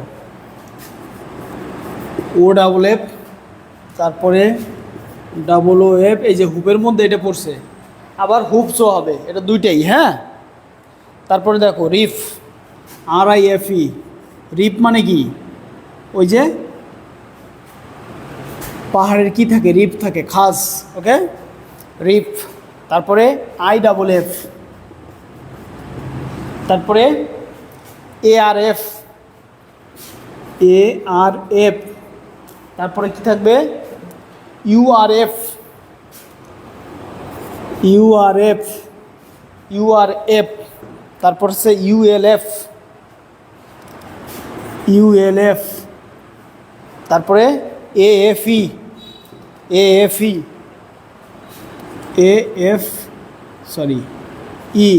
OFF, তারপরে OOF, এই যে হুপের মধ্যে এটা পড়ছে, আবার হুপসও হবে, এটা দুইটাই। হ্যাঁ, তারপরে দেখো রিফ, RIFE। রিফ মানে কি? ওই যে পাহাড়ের কি থাকে, রিফ থাকে, খাস। ওকে, রিফ। তারপরে IFF, তারপরে ARF, তারপরে কি থাকবে? ইউআরএফ, ইউআরএফ, ইউআরএফ, তারপর হচ্ছে ইউএলএফ, ইউএলএফ, তারপরে এএফই, এএফই, এএফ সরি ই,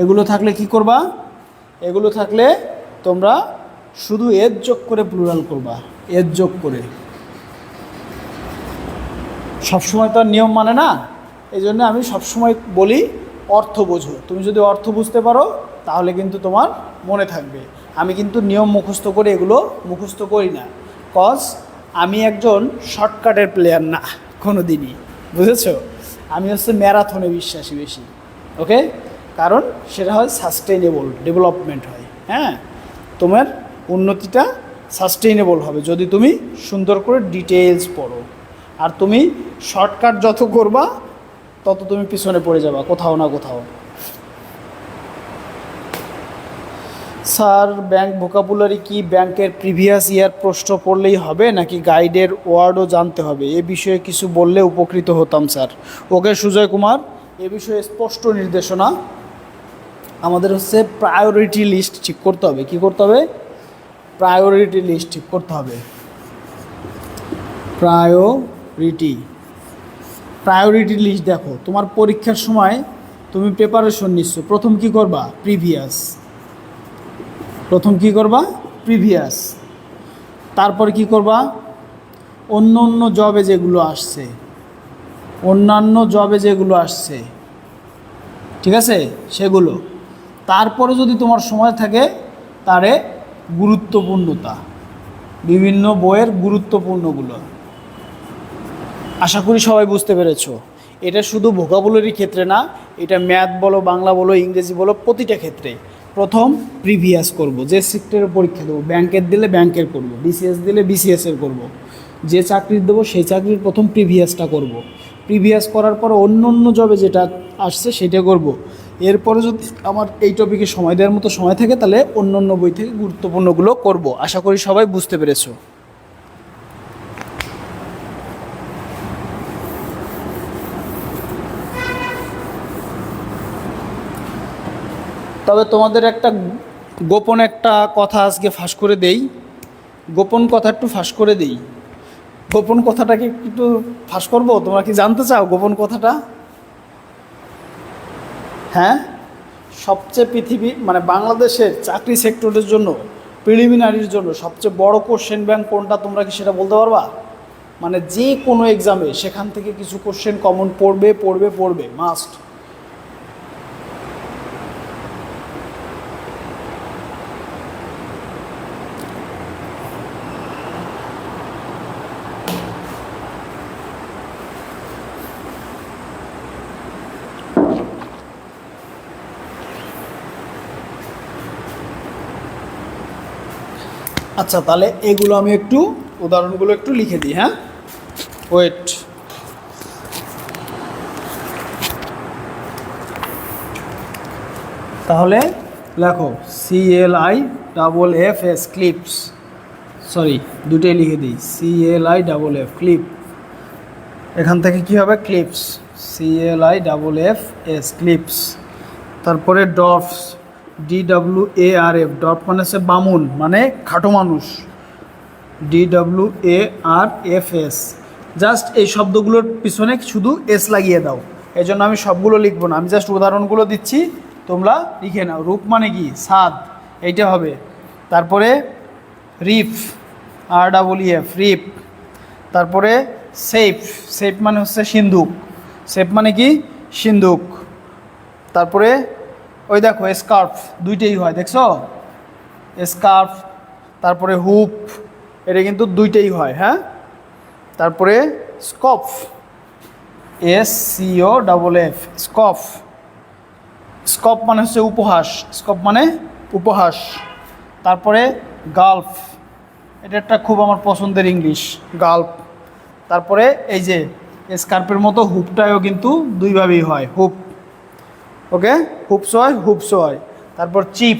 এগুলো থাকলে কি করবা? এগুলো থাকলে তোমরা শুধু এজ যোগ করে প্লুরাল করবা, এজ যোগ করে। সবসময় তো আর নিয়ম মানে না, এই জন্য আমি সবসময় বলি অর্থ বোঝো। তুমি যদি অর্থ বুঝতে পারো তাহলে কিন্তু তোমার মনে থাকবে। আমি কিন্তু নিয়ম মুখস্থ করে এগুলো মুখস্থ করি না, কজ আমি একজন শর্টকাটের প্লেয়ার না কোনো দিনই, বুঝেছো? আমি হচ্ছে ম্যারাথনে বিশ্বাসী বেশি, ওকে? কারণ সেটা হয় সাস্টেইনেবল ডেভেলপমেন্ট হয়। হ্যাঁ, তোমার উন্নতিটা সাস্টেইনেবল হবে যদি তুমি সুন্দর করে ডিটেলস পড়ো। আর তুমি শর্টকাট যত করবা তত তুমি পিছনে পড়ে যাবা কোথাও না কোথাও। স্যার, ব্যাংক ভোকাবুলারি কি ব্যাংকের প্রিভিয়াস ইয়ার প্রশ্ন পড়লেই হবে নাকি গাইডের ওয়ার্ডও জানতে হবে? এ বিষয়ে কিছু বললে উপকৃত হতাম স্যার। ওকে সুজয় কুমার, এ বিষয়ে স্পষ্ট নির্দেশনা আমাদের হচ্ছে প্রায়োরিটি লিস্ট ঠিক করতে হবে। কি করতে হবে? প্রায়োরিটি লিস্ট ঠিক করতে হবে। প্রায়োরিটি লিস্ট দেখো, তোমার পরীক্ষার সময় তুমি প্রিপারেশন নিচ্ছ, প্রথম কি করবা? প্রিভিয়াস। তারপরে কি করবা? অন্য জবে যেগুলো আসছে, ঠিক আছে, সেগুলো। তারপরে যদি তোমার সময় থাকে তারে গুরুত্বপূর্ণতা, বিভিন্ন বইয়ের গুরুত্বপূর্ণগুলো। আশা করি সবাই বুঝতে পেরেছো। এটা শুধু ভোকাবুলারি ক্ষেত্রে না, এটা ম্যাথ বলো, বাংলা বলো, ইংরেজি বলো, প্রতিটা ক্ষেত্রে প্রথম প্রিভিয়াস করব। যে সেক্টরের পরীক্ষা দেবো, ব্যাংকের দিলে ব্যাংকের করব, বিসিএস দিলে বিসিএসের করব, যে চাকরির দেবো সেই চাকরির প্রথম প্রিভিয়াসটা করব। প্রিভিয়াস করার পর অন্য জবে যেটা আসছে সেটা করব। এরপরে যদি আমার এই টপিকে সময় দেওয়ার মতো সময় থাকে তাহলে অন্য বই থেকে গুরুত্বপূর্ণগুলো করব। আশা করি সবাই বুঝতে পেরেছো। তবে তোমাদের একটা গোপন একটা কথা আজকে ফাঁস করে দেই, গোপন কথা একটু ফাঁস করে দেই। গোপন কথাটাকে একটু ফাঁস করবো, তোমরা কি জানতে চাও গোপন কথাটা? হ্যাঁ, সবচেয়ে মানে বাংলাদেশের চাকরি সেক্টরের জন্য, প্রিলিমিনারির জন্য সবচেয়ে বড় কোশ্চেন ব্যাংক কোনটা তোমরা কি সেটা বলতে পারবা? মানে যে কোনো এক্সামে সেখান থেকে কিছু কোশ্চেন কমন পড়বে মাস্ট। আচ্ছা, তাহলে এগুলো আমি একটু উদাহরণগুলো একটু লিখে দিই। হ্যাঁ, ওয়েট। তাহলে লেখো CLIFF ক্লিপস, সরি দুটোই লিখে দিই, CLIFF ক্লিপ। এখান থেকে কি হবে? Cliffs, CLIFF cliffs. তারপরে ডর্ফস, DWARF, ডর্ফ মানে হচ্ছে বামুন, মানে খাটো মানুষ, DWARFS। জাস্ট এই শব্দগুলোর পিছনে শুধু এস লাগিয়ে দাও, এই জন্য আমি সবগুলো লিখবো না, আমি জাস্ট উদাহরণগুলো দিচ্ছি, তোমরা লিখে নাও। রূপ মানে কি? ছাদ, এইটা হবে। তারপরে রিফ, REEF, রিপ। তারপরে সেফ মানে হচ্ছে সিন্দুক, সেফ মানে কি? সিন্দুক। তারপরে ওই দেখো স্কার্ফ, দুইটাই হয়, দেখছো? স্কার্ফ। তারপরে হুপ, এটা কিন্তু দুইটাই হয়। হ্যাঁ, তারপরে স্কফ, SCOFF, স্কফ। স্কপ মানে হচ্ছে উপহাস, স্কপ মানে উপহাস। তারপরে গাল্ফ, এটা একটা খুব আমার পছন্দের ইংলিশ, গাল্ফ। তারপরে এই যে স্কার্পের মতো হুপটাও কিন্তু দুইভাবেই হয়, হুপ। ওকে, হুপস হয়। তারপর চিপ,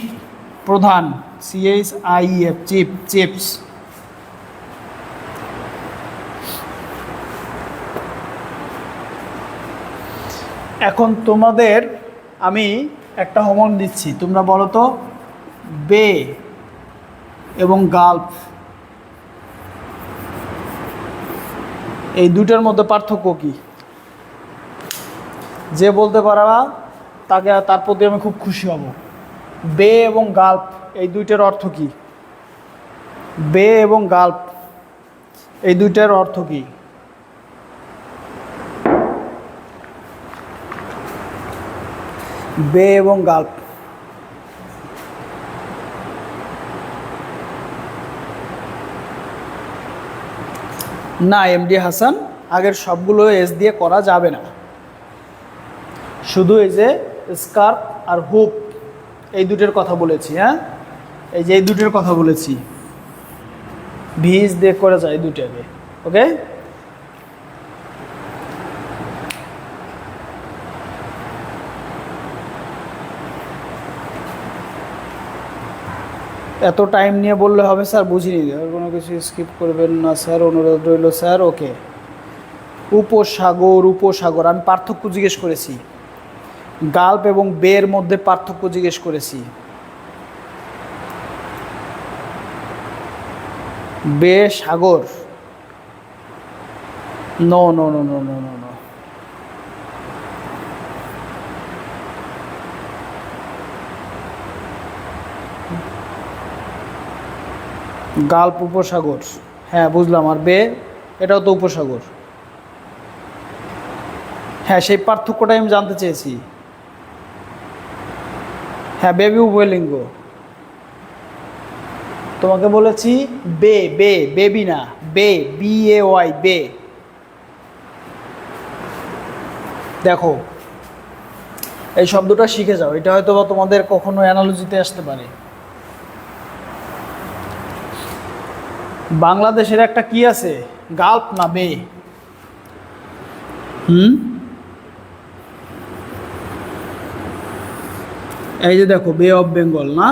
প্রধান, CHIEF, চিপস। এখন তোমাদের আমি একটা হোমওয়ার্ক দিচ্ছি, তোমরা বলো তো বে এবং গালফ এই দুইটার মধ্যে পার্থক্য কি? যে বলতে পারবা তার প্রতি আমি খুব খুশি হব। বে এবং গালফ এই দুইটার অর্থ কি? বে এবং গালফ এই দুইটার অর্থ কি? বে এবং গালফ। না এমডি হাসান, আগের সবগুলো এস দিয়ে করা যাবে না, শুধু এই যে স্কার্ফ আর হুপ এই দুটোর কথা বলেছি। হ্যাঁ, এই যে এই দুটোর কথা বলেছি, ভিজ দিয়ে করে যায় দুটাকে। ওকে, এত টাইম নিয়ে বললে হবে স্যার? বুঝিনি, কোনো কিছু স্কিপ করবেন না স্যার, অনুরোধ রইল স্যার। ওকে, উপসাগর, উপসাগর আমি পার্থক্য জিজ্ঞেস করেছি, গাল্প এবং বের মধ্যে পার্থক্য জিজ্ঞেস করেছি। বে সাগর, no no no no no no no. Gulf উপসাগর, হ্যাঁ বুঝলাম। আর বে এটাও তো উপসাগর। হ্যাঁ, সেই পার্থক্যটাই আমি জানতে চেয়েছি। হ্যাঁ, বেবি উভয়লিঙ্গ। তোমাকে বলেছি বে, বে বেবি না, বে, BAY, বে। দেখো এই শব্দটা শিখে যাও, এটা হয়তো বা তোমাদের কখনো অ্যানালজিতে আসতে পারে। বাংলাদেশের একটা কি আছে, গাল্প না বে? এই যে দেখো, বে অফ বেঙ্গল না?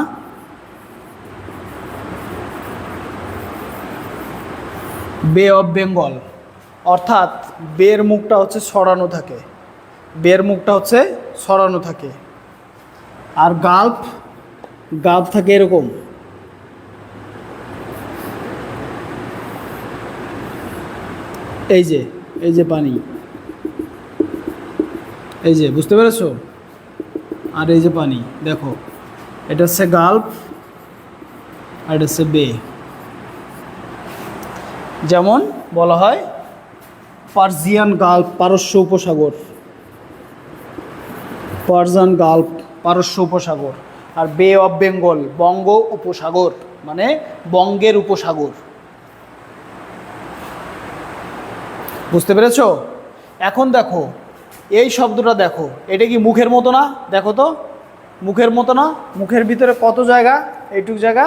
বে অফ বেঙ্গল অর্থাৎ বের মুখটা হচ্ছে ছড়ানো থাকে, বের মুখটা হচ্ছে ছড়ানো থাকে। আর গাল্প, গাল্প থাকে এরকম। এই যে, এই যে পানি, এই যে, বুঝতে পেরেছো? আর এই যে পানি, দেখো এটা হচ্ছে গাল্প আর এটা হচ্ছে বে। যেমন বলা হয় পার্সিয়ান গাল্প, পারস্য উপসাগর, পার্সিয়ান গাল্প, পারস্য উপসাগর। আর বে অফ বেঙ্গল, বঙ্গ উপসাগর, মানে বঙ্গের উপসাগর। বুঝতে পেরেছো? এখন দেখো এই শব্দটা, দেখো এটা কি মুখের মতো না? দেখো তো, মুখের মতো না? মুখের ভিতরে কত জায়গা, এইটুক জায়গা।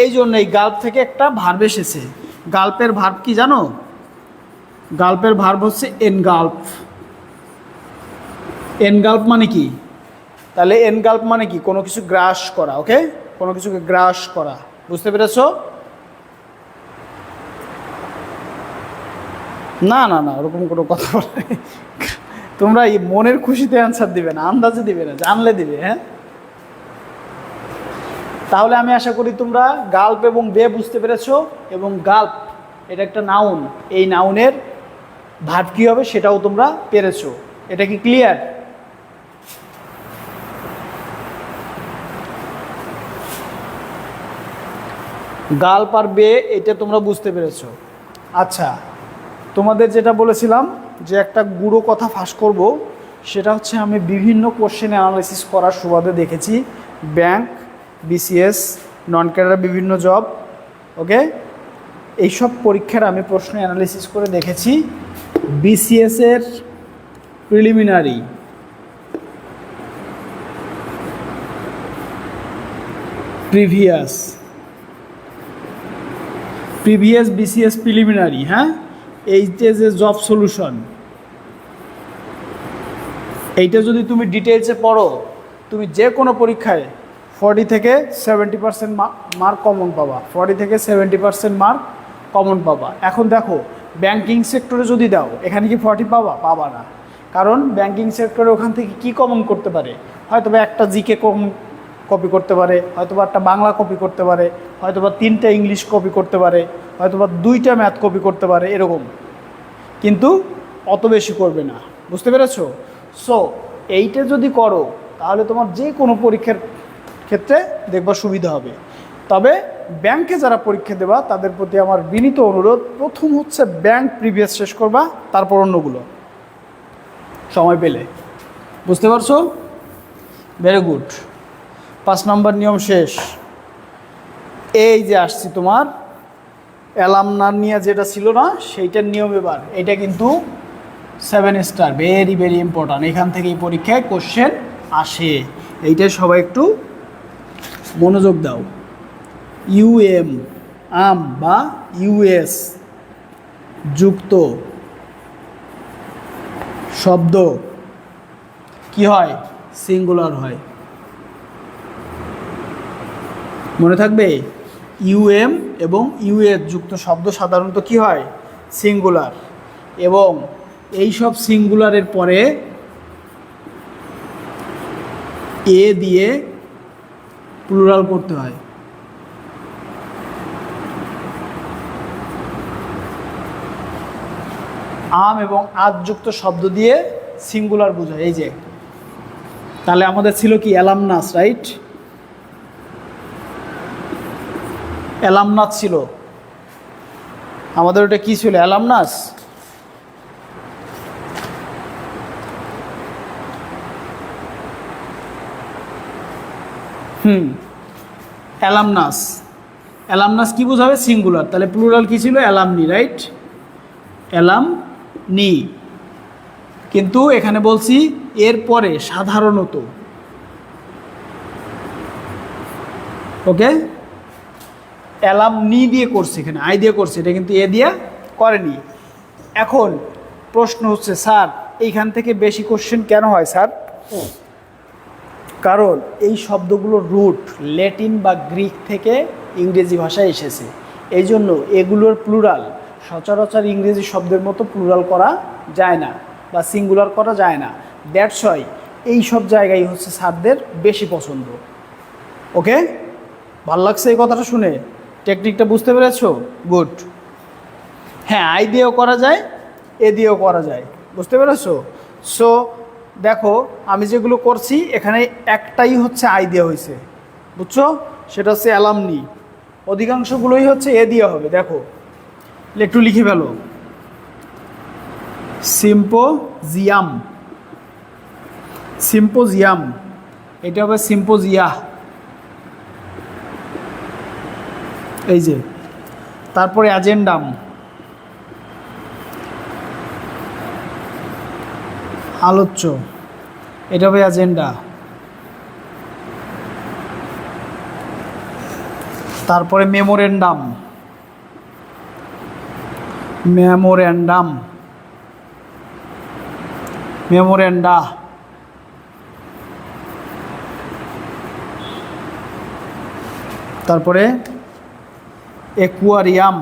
এই জন্য এই গাল্প থেকে একটা ভার্ব এসেছে। গাল্পের ভার্ব কি জানো? গাল্পের ভার্ব হচ্ছে এনগাল্প। এনগাল্প মানে কি? তাহলে এনগাল্প মানে কি? কোনো কিছু গ্রাস করা। ওকে, কোনো কিছুকে গ্রাস করা। বুঝতে পেরেছো? না না না, ওরকম কোনো কথা বলে তোমরা এই মনের খুশিতে অ্যান্সার দিবে না, আন্দাজে দিবে না, জানলে দিবে। হ্যাঁ, তাহলে আমি আশা করি তোমরা গাল্প এবং বে বুঝতে পেরেছো। এবং গাল্প এটা একটা নাউন, এই নাউনের ভার্ব কী হবে সেটাও তোমরা পেরেছো। এটা কি ক্লিয়ার? গাল্প আর বে এটা তোমরা বুঝতে পেরেছো। আচ্ছা, তোমাদের যেটা বলেছিলাম যে একটা গুঁড়ো কথা ফাঁস করব, সেটা হচ্ছে আমি বিভিন্ন কোশ্চেন অ্যানালাইসিস করার সুবাদে দেখেছি ব্যাংক, BCS, নন ক্যাডার বিভিন্ন জব। ওকে, এইসব পরীক্ষার আমি প্রশ্ন অ্যানালাইসিস করে দেখেছি। BCS-এর প্রিলিমিনারি, প্রিভিয়াস BCS প্রিলিমিনারি, হ্যাঁ, এই যে জব সলিউশন, এইটা যদি তুমি ডিটেলসে পড়ো, তুমি যে কোনো পরীক্ষায় 40 থেকে 70% মার্ক কমন পাবা। 40 থেকে 70% মার্ক কমন পাবা। এখন দেখো ব্যাংকিং সেক্টরে যদি দাও, এখানে কি 40 পাবা? পাবা না। কারণ ব্যাংকিং সেক্টরে ওখান থেকে কি কমন করতে পারে, হয়তো বা একটা জিকে কপি করতে পারে, হয়তো বা একটা বাংলা কপি করতে পারে, হয়তো বা 3টা ইংলিশ কপি করতে পারে, হয়তো বা 2টা ম্যাথ কপি করতে পারে, এরকম। কিন্তু অত বেশি করবে না, বুঝতে পেরেছো? সো এইটা যদি করো তাহলে তোমার যে কোনো পরীক্ষার ক্ষেত্রে দেখবা সুবিধা হবে। তবে ব্যাংকে যারা পরীক্ষা দেবা তাদের প্রতি আমার বিনীত অনুরোধ, প্রথম হচ্ছে ব্যাংক প্রিভিয়াস শেষ করবা, তারপর অন্যগুলো সময় পেলে। বুঝতে পারছো? Very good. 5 নম্বর নিয়ম শেষ। এই যে আসছি তোমার অ্যালামনার নিয়ে যেটা ছিল না সেইটার নিয়ম। এবার এটা কিন্তু 7 স্টার, ভেরি ভেরি ইম্পর্ট্যান্ট। এখান থেকেই পরীক্ষায় কোশ্চেন আসে, এইটাই সবাই একটু মনোযোগ দাও। ইউএম আম বা ইউএস যুক্ত শব্দ কি হয়? সিঙ্গুলার হয়। মনে থাকবে, ইউএম এবং ইউএস যুক্ত শব্দ সাধারণত কি হয়? সিঙ্গুলার। এবং এই সব সিঙ্গুলারের পরে এ দিয়ে প্লুরাল করতে হয়। আম এবং আজযুক্ত শব্দ দিয়ে সিঙ্গুলার বোঝায়। এই যে তাহলে আমাদের ছিল কি? অ্যালামনাস, রাইট? অ্যালামনাস ছিল আমাদের, ওটা কি ছিল? অ্যালামনাস। অ্যালামনাস। অ্যালামনাস কি বোঝাবে? সিঙ্গুলার। তাহলে প্লুরাল কি ছিল? Alumni, right? অ্যালামনি। কিন্তু এখানে বলছি এরপরে সাধারণত, ওকে? অ্যালামনি দিয়ে করছে, এখানে আই দিয়ে করছে, এটা কিন্তু এ দিয়ে করেনি। এখন প্রশ্ন হচ্ছে, স্যার এইখান থেকে বেশি কোশ্চেন কেন হয় স্যার? কারণ এই শব্দগুলোর রুট ল্যাটিন বা গ্রিক থেকে ইংরেজি ভাষায় এসেছে। এই জন্য এগুলোর প্লুরাল সচরাচর ইংরেজি শব্দের মতো প্লুরাল করা যায় না বা সিঙ্গুলার করা যায় না। দ্যাটস ওয়াই এই সব জায়গায় হচ্ছে স্যারদের বেশি পছন্দ। ওকে, ভাল লাগছে এই কথাটা শুনে? টেকনিকটা বুঝতে পেরেছো? গুড। হ্যাঁ, আই দিয়েও করা যায়, এ দিয়েও করা যায়, বুঝতে পেরেছো? সো দেখো আমি যেগুলো করছি এখানে একটাই হচ্ছে আই দিয়ে হয়েছে, বুঝছো? সেটা হচ্ছে অ্যালামনি। অধিকাংশগুলোই হচ্ছে এ দিয়ে হবে। দেখো একটু লিখে ফেলো। সিম্পোজিয়াম, সিম্পোজিয়াম, এটা হবে সিম্পোজিয়া। এই যে তারপরে অ্যাজেন্ডাম, আলোচ্য, এটা হবে অ্যাজেন্ডা। তারপরে মেমোরেন্ডাম, মেমোরেন্ডাম, মেমোরেন্ডা। তারপরে aquarium,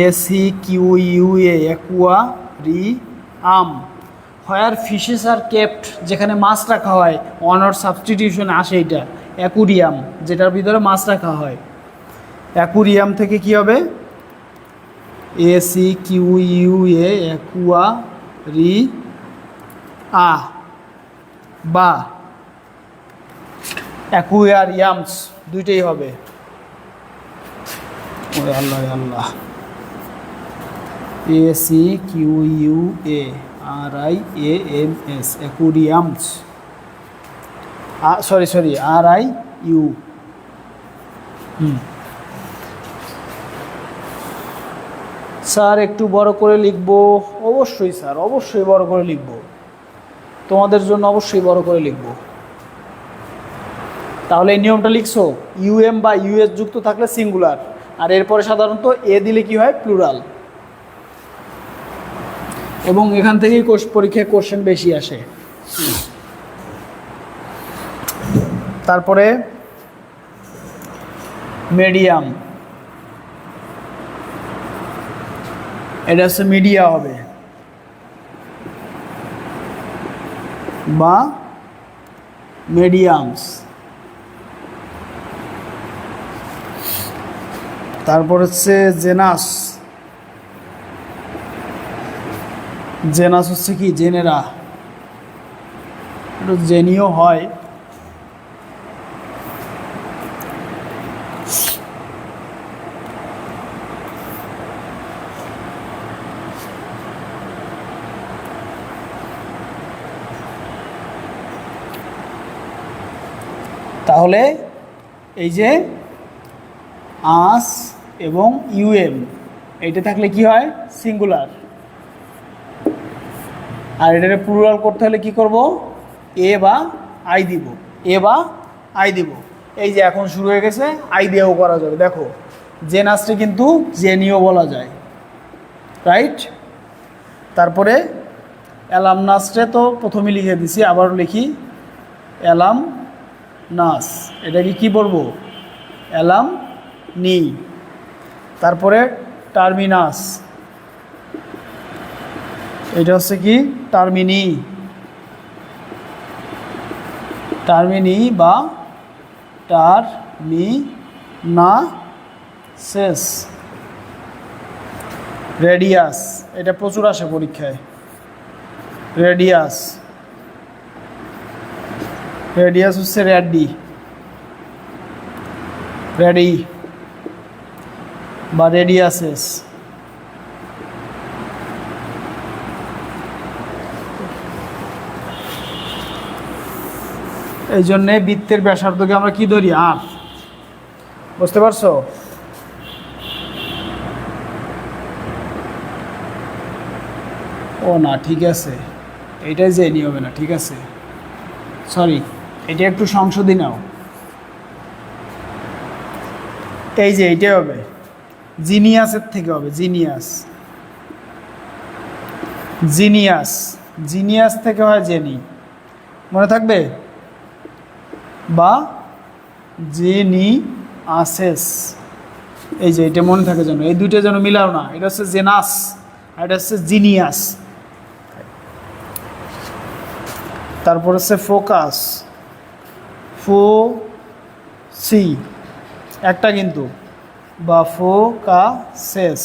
ACQUA, aquarium. Where fishes are kept, যেখানে মাছ রাখা হয়, অনার সাবস্টিটিউশন আসে এটা অ্যাকুরিয়াম, যেটার ভিতরে মাছ রাখা হয়। অ্যাকুরিয়াম থেকে কি হবে? ACQUA, অ্যাকুয়ারিয়া বা অ্যাকুয়ারিয়ামস, দুইটাই হবে। ওরে Allah Allah. ACQUARIAMS, aquariums. Sorry RIU। Sir একটু বড় করে লিখবো? অবশ্যই স্যার, অবশ্যই বড় করে লিখবো, তোমাদের জন্য অবশ্যই বড় করে লিখবো। তাহলে এই নিয়মটা লিখছো, ইউএম বা ইউএস যুক্ত থাকলে সিঙ্গুলার, আর এরপরে সাধারণত এ দিলে কি হয়? প্লুরাল। এবং এখান থেকেই পরীক্ষায় কোশ্চেন বেশি আসে। তারপরে মিডিয়াম, এটা হচ্ছে মিডিয়া হবে। বা মিডিয়ামস। তারপর হচ্ছে জেনাস। জেনাস হচ্ছে কি জেনেরা, একটু জেনিও হয়। তাহলে এই যে আস এবং ইউএম এইটা থাকলে কি হয় সিঙ্গুলার, আর এটাকে প্লুরাল করতে হলে কি করব এ বা আই দিব, এ বা আই দিব। এই যে এখন শুরু হয়ে গেছে, আই দিয়েও করা যাবে। দেখো জেনাসটি কিন্তু জেনিও বলা যায়, রাইট। তারপরে অ্যালামনাসটে তো প্রথমে লিখে দিছি, আবারও লিখি অ্যালাম নাস, এটাকে কি বলবো অ্যালাম নি। তারপরে টার্মিনাস, এটা হচ্ছে কি টার্মিনি, টার্মিনি বা টার্মিনাসেস। রেডিয়াস, এটা প্রচুর আসে পরীক্ষায়, রেডিয়াস, রেডিয়াস হচ্ছে রেডি, রেডি বা রেডিয়াসেস। এই জন্যে বৃত্তের ব্যাসার্ধকে আমরা কি ধরি আর, বুঝতে পারছো? ও না ঠিক আছে, এইটাই যে হবে না, ঠিক আছে সরি, এটা একটু সংশোধনী নাও। এই যে এইটাই হবে জিনিয়াসের থেকে হবে জিনিয়াস, জিনিয়াস, জিনিয়াস থেকে হয় জেনি, মনে থাকবে, বা জেনি আসেস। এই যে এটা মনে থাকে যেন, এই দুইটা যেন মিলাও না, এটা হচ্ছে জেনাস আর এটা হচ্ছে জিনিয়াস। তারপর হচ্ছে ফোকাস, ফো সি একটা কিন্তু, বা ফোকাসেস।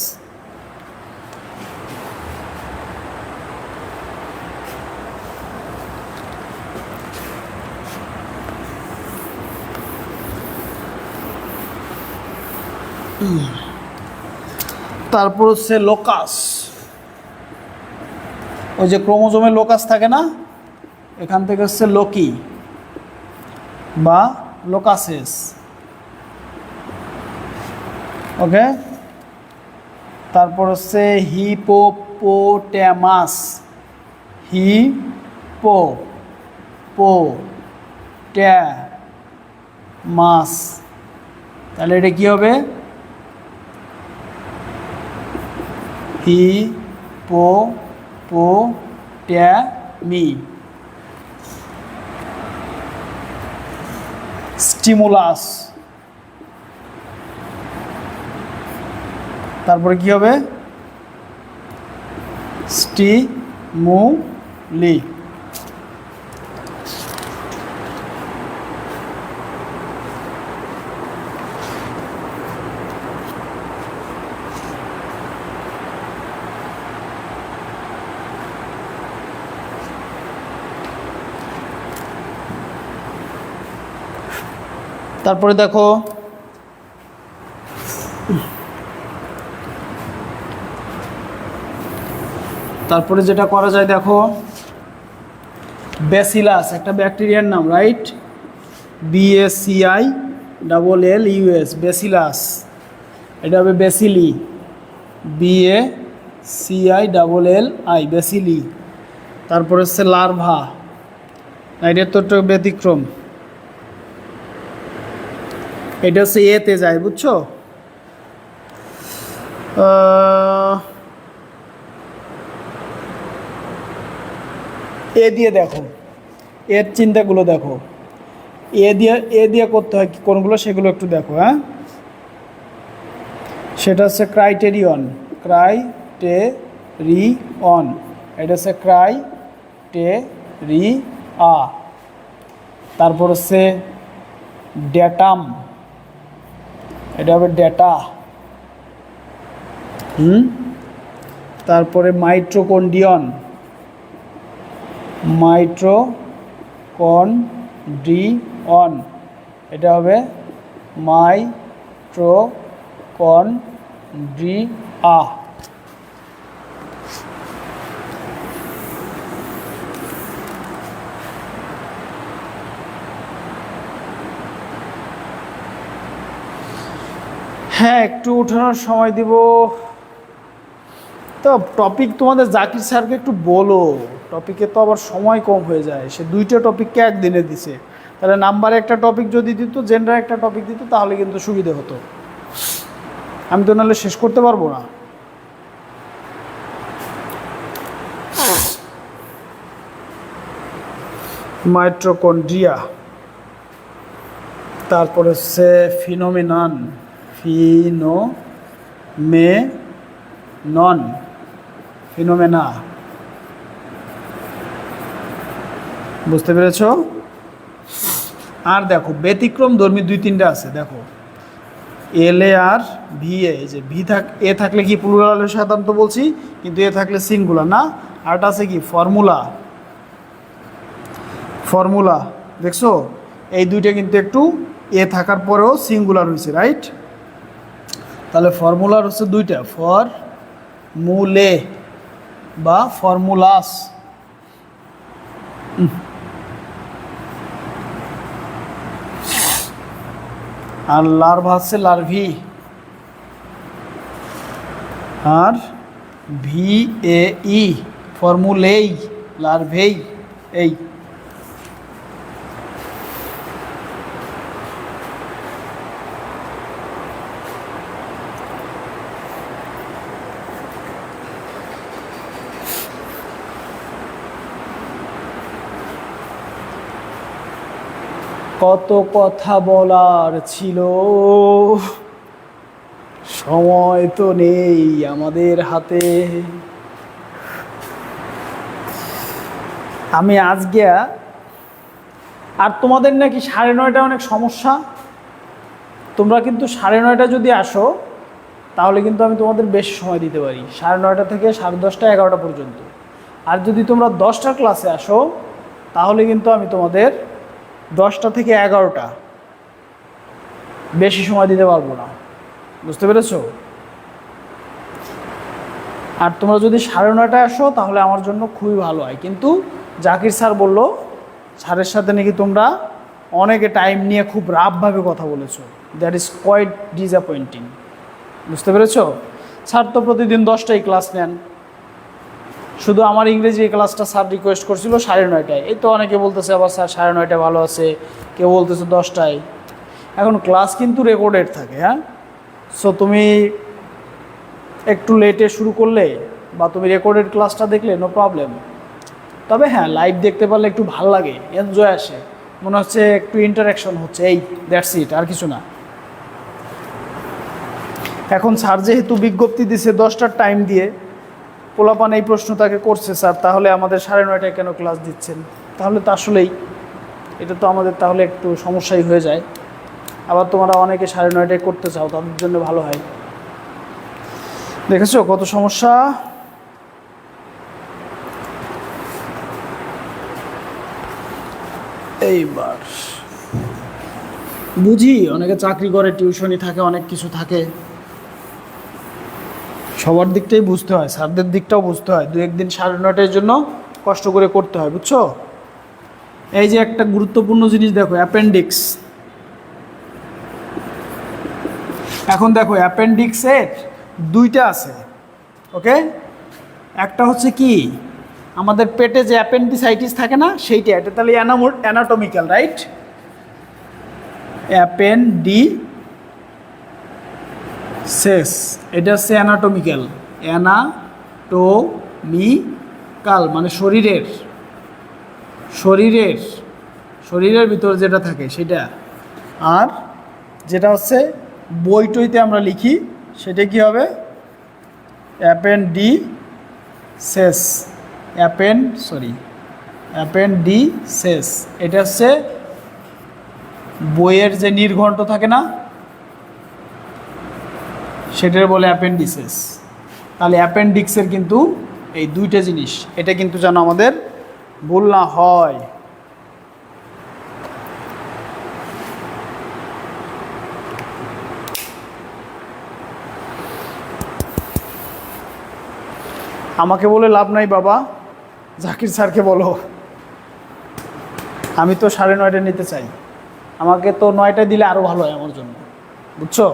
তারপর হচ্ছে লোকাস, ওই যে ক্রোমোজোমে লোকাস থাকে না, এখান থেকে হচ্ছে লোকি বা লোকাসেস। ওকে, তারপর হচ্ছে হিপোপোট্যামাস, হিপোপোট্যামাস। তাহলে এটা কি হবে হিপোপোট্যামি। স্টিমুলাস, তারপরে কি হবে স্টিমুলি। তারপরে দেখো তারপরে যেটা করা যায় দেখো, ব্যাসিলাস একটা ব্যাকটেরিয়ার নাম, রাইট, BACILLUS, ব্যাসিলাস। এটা হবে ব্যাসিলি, BACILLI, ব্যাসিলি। তারপর হচ্ছে লার্ভা, এটার তো একটু ব্যতিক্রম, এটা হচ্ছে এতে যায়, বুঝছো? এ দিয়ে দেখো, এর চিন্তাগুলো দেখো, এ দিয়ে করতে হয় কোনগুলো সেগুলো একটু দেখো। হ্যাঁ, সেটা হচ্ছে ক্রাইটেরিয়ন, ক্রাইটেরিয়ন, এটা হচ্ছে ক্রাইটেরিয়ন। আ। তারপর হচ্ছে ড্যাটাম, এটা হবে ডেটা। তারপরে মাইট্রোকন্ড্রিয়ন, মাইট্রোকন্ড্রিয়ন, এটা হবে মাইট্রোকন্ড্রিয়া। হ্যাঁ, একটু উঠানোর সময় দিব। তো টপিক তোমাদের জাকির স্যারকে একটু বলো, টপিকে তো আবার সময় কম হয়ে যায়, সে 2টা টপিককে একদিনে দিছে। তাহলে নাম্বারে একটা টপিক যদি দিত, জেনারেল একটা টপিক দিত, তাহলে কিন্তু সুবিধে হতো। আমি তো নাহলে শেষ করতে পারবো না। মাইট্রোকন্ড্রিয়া, তারপর হচ্ছে ফিনোমেনন, ফিনোমেনা। বুঝতে পেরেছ? আর দেখো ব্যতিক্রম ধর্মী 2-3টা আছে, দেখো এলএ আর ভিএ। যে এ থাকলে কি প্লুরাল সাধারণত বলছি, কিন্তু এ থাকলে সিঙ্গুলার না। আরটা আছে কি ফর্মুলা, দেখছো এই 2টা কিন্তু একটু এ থাকার পরেও সিঙ্গুলার হয়েছে, রাইট? তাহলে ফর্মুলার হচ্ছে 2টা, ফর্মুলে বা ফর্মুলাস। আর লার্ভা হচ্ছে লার্ভি, আর VAE ফর্মুলেই, লার্ভেই। এই কত কথা বলার ছিল, সময় তো নেই আমাদের হাতে। আমি আজকে আর তোমাদের নাকি 9:30 অনেক সমস্যা। তোমরা কিন্তু 9:30 যদি আসো, তাহলে কিন্তু আমি তোমাদের বেশি সময় দিতে পারি, 9:30 থেকে 10:30, 11টা পর্যন্ত। আর যদি তোমরা 10টার ক্লাসে আসো, তাহলে কিন্তু আমি তোমাদের 10টা থেকে 11টা, বেশি সময় দিতে পারবো না। বুঝতে পেরেছো? আর তোমরা যদি 9:30টায় আসো, তাহলে আমার জন্য খুবই ভালো হয়। কিন্তু জাকির স্যার বলল, স্যারের সাথে নাকি তোমরা অনেকে টাইম নিয়ে খুব রাফভাবে কথা বলেছো। That is quite disappointing. বুঝতে পেরেছো? স্যার তো প্রতিদিন 10টায় ক্লাস নেন, শুধু আমার ইংরেজি ক্লাসটা স্যার রিকোয়েস্ট করছিল 9:30টায়। এই তো অনেকে বলতেছে আবার স্যার 9:30টায় ভালো আছে, কেউ বলতেছে 10টায়। এখন ক্লাস কিন্তু রেকর্ডেড থাকে, হ্যাঁ। সো তুমি একটু লেটে শুরু করলে বা তুমি রেকর্ডেড ক্লাসটা দেখলে নো প্রবলেম। তবে হ্যাঁ, লাইভ দেখতে পারলে একটু ভাল লাগে, এনজয় আসে, মনে হচ্ছে একটু ইন্টারাকশন হচ্ছে, এই দ্যাটস ইট, আর কিছু না। এখন স্যার যেহেতু বিজ্ঞপ্তি দিছে 10টার টাইম দিয়ে, পোলাপান এই প্রশ্ন তাকে করছে, স্যার তাহলে আমাদের 9:30টায় কেন ক্লাস দিচ্ছেন? তাহলে তো আসলেই এটা তো আমাদের তাহলে একটু সমস্যাই হয়ে যায়। আবার তোমরা অনেকে 9:30টায় করতে চাও, তাদের জন্য ভালো হয়। দেখেছো কত সমস্যা। এইবার বুঝি অনেকে চাকরি করে, টিউশনি থাকে, অনেক কিছু থাকে, সবার দিকটাই বুঝতে হয়, স্যারদের দিকটাও বুঝতে হয়। 2-1 দিন 9:30টার জন্য কষ্ট করে করতে হয়, বুঝছো? এই যে একটা গুরুত্বপূর্ণ জিনিস দেখো, অ্যাপেন্ডিক্স। এখন দেখো অ্যাপেন্ডিক্সের 2টা আছে, ওকে? একটা হচ্ছে কি, আমাদের পেটে যে অ্যাপেন্ডিসাইটিস থাকে না, সেইটা। এটা তাহলে অ্যানাটমিক্যাল, রাইট? অ্যাপেন্ডিসেস, এটা হচ্ছে অ্যানাটমিক্যাল। অ্যানাটোমিক্যাল মানে শরীরের ভিতর যেটা থাকে সেটা। আর যেটা হচ্ছে বই টইতে আমরা লিখি, সেটা কি হবে? অ্যাপেন্ডিসেস। অ্যাপেন্ডিসেস, এটা হচ্ছে বইয়ের যে নির্ঘণ্ট থাকে না, সেটার বলে অ্যাপেন্ডিসেস। তাহলে অ্যাপেন্ডিক্সের কিন্তু এই দুইটা জিনিস, এটা কিন্তু যেন আমাদের ভুল না হয়। আমাকে বলে লাভ নাই বাবা, জাকির স্যারকে বলো। আমি তো 9:30 নিতে চাই, আমাকে তো 9টায় দিলে আরও ভালো হয় আমার জন্য, বুঝছো?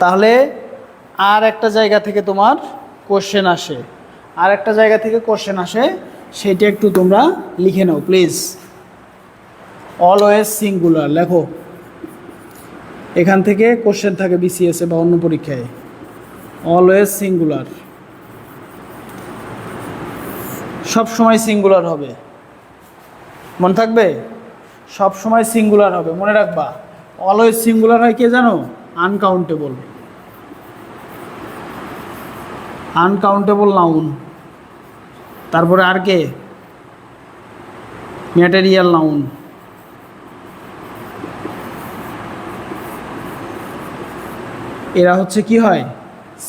তাহলে আর একটা জায়গা থেকে তোমার কোশ্চেন আসে, আর একটা জায়গা থেকে কোশ্চেন আসে, সেটা একটু তোমরা লিখে নাও প্লিজ। অলওয়েজ সিঙ্গুলার লেখো, এখান থেকে কোশ্চেন থাকে বিসিএসে বা অন্য পরীক্ষায়। অলওয়েজ সিঙ্গুলার, সব সময় সিঙ্গুলার হবে, মনে থাকবে? সব সময় সিঙ্গুলার হবে, মনে রাখবা। অলওয়েজ সিঙ্গুলার হয় কে জানো? Uncountable, uncountable noun. তারপরে আর কে? Material noun. এরা হচ্ছে কি হয়?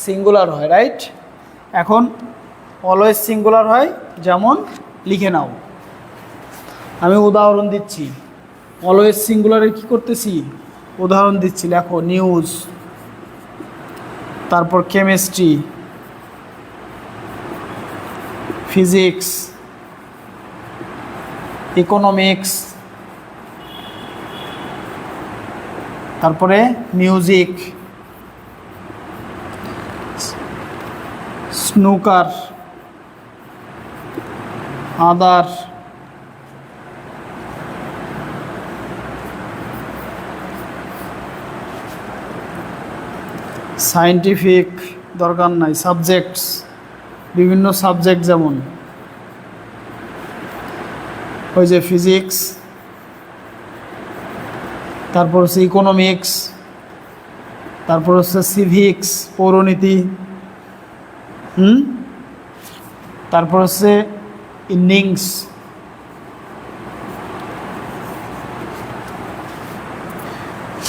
সিঙ্গুলার হয়, রাইট? এখন অলওয়েজ সিঙ্গুলার হয়, যেমন লিখে নাও, আমি উদাহরণ দিচ্ছি। অলওয়েজ সিঙ্গুলারে কি করতেছি? উদাহরণ দিচ্ছি, লেখো নিউজ, তারপর কেমিস্ট্রি, ফিজিক্স, ইকোনমিক্স, তারপরে মিউজিক, স্নুকার, আদার, সায়েন্টিফিক দরকার নাই, সাবজেক্টস, বিভিন্ন সাবজেক্ট, যেমন ওই যে ফিজিক্স, তারপর হচ্ছে ইকোনমিক্স, তারপর হচ্ছে সিভিক্স, পৌরনীতি, তারপর হচ্ছে ইনিংস,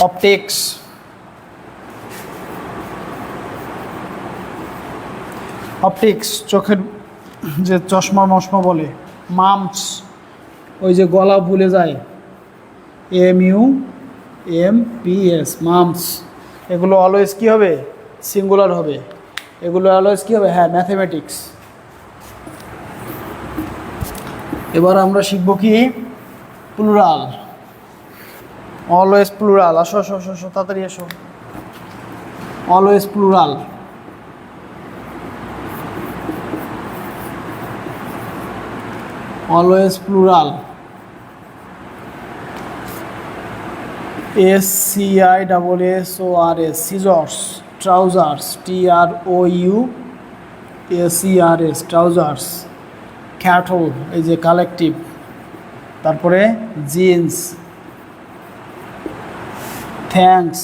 অপটিক্স, অপটিক্স চোখের যে চশমা মশমা বলে, মাম্পস, ওই যে গলা ভুলে যায়, MUMPS, মাম্পস, এগুলো অলওয়েজ কী হবে? সিঙ্গুলার হবে। এগুলো অলওয়েজ কী হবে? হ্যাঁ, ম্যাথমেটিক্স। এবার আমরা শিখব কি? Plural, always plural. আসো আসো আসো আসো, তাড়াতাড়ি আসো। Always plural, always plural, SCISSORS, scissors, trousers, TROUSERS, trousers, cattle, এই যে কালেকটিভ, তারপরে জিন্স, থ্যাঙ্কস,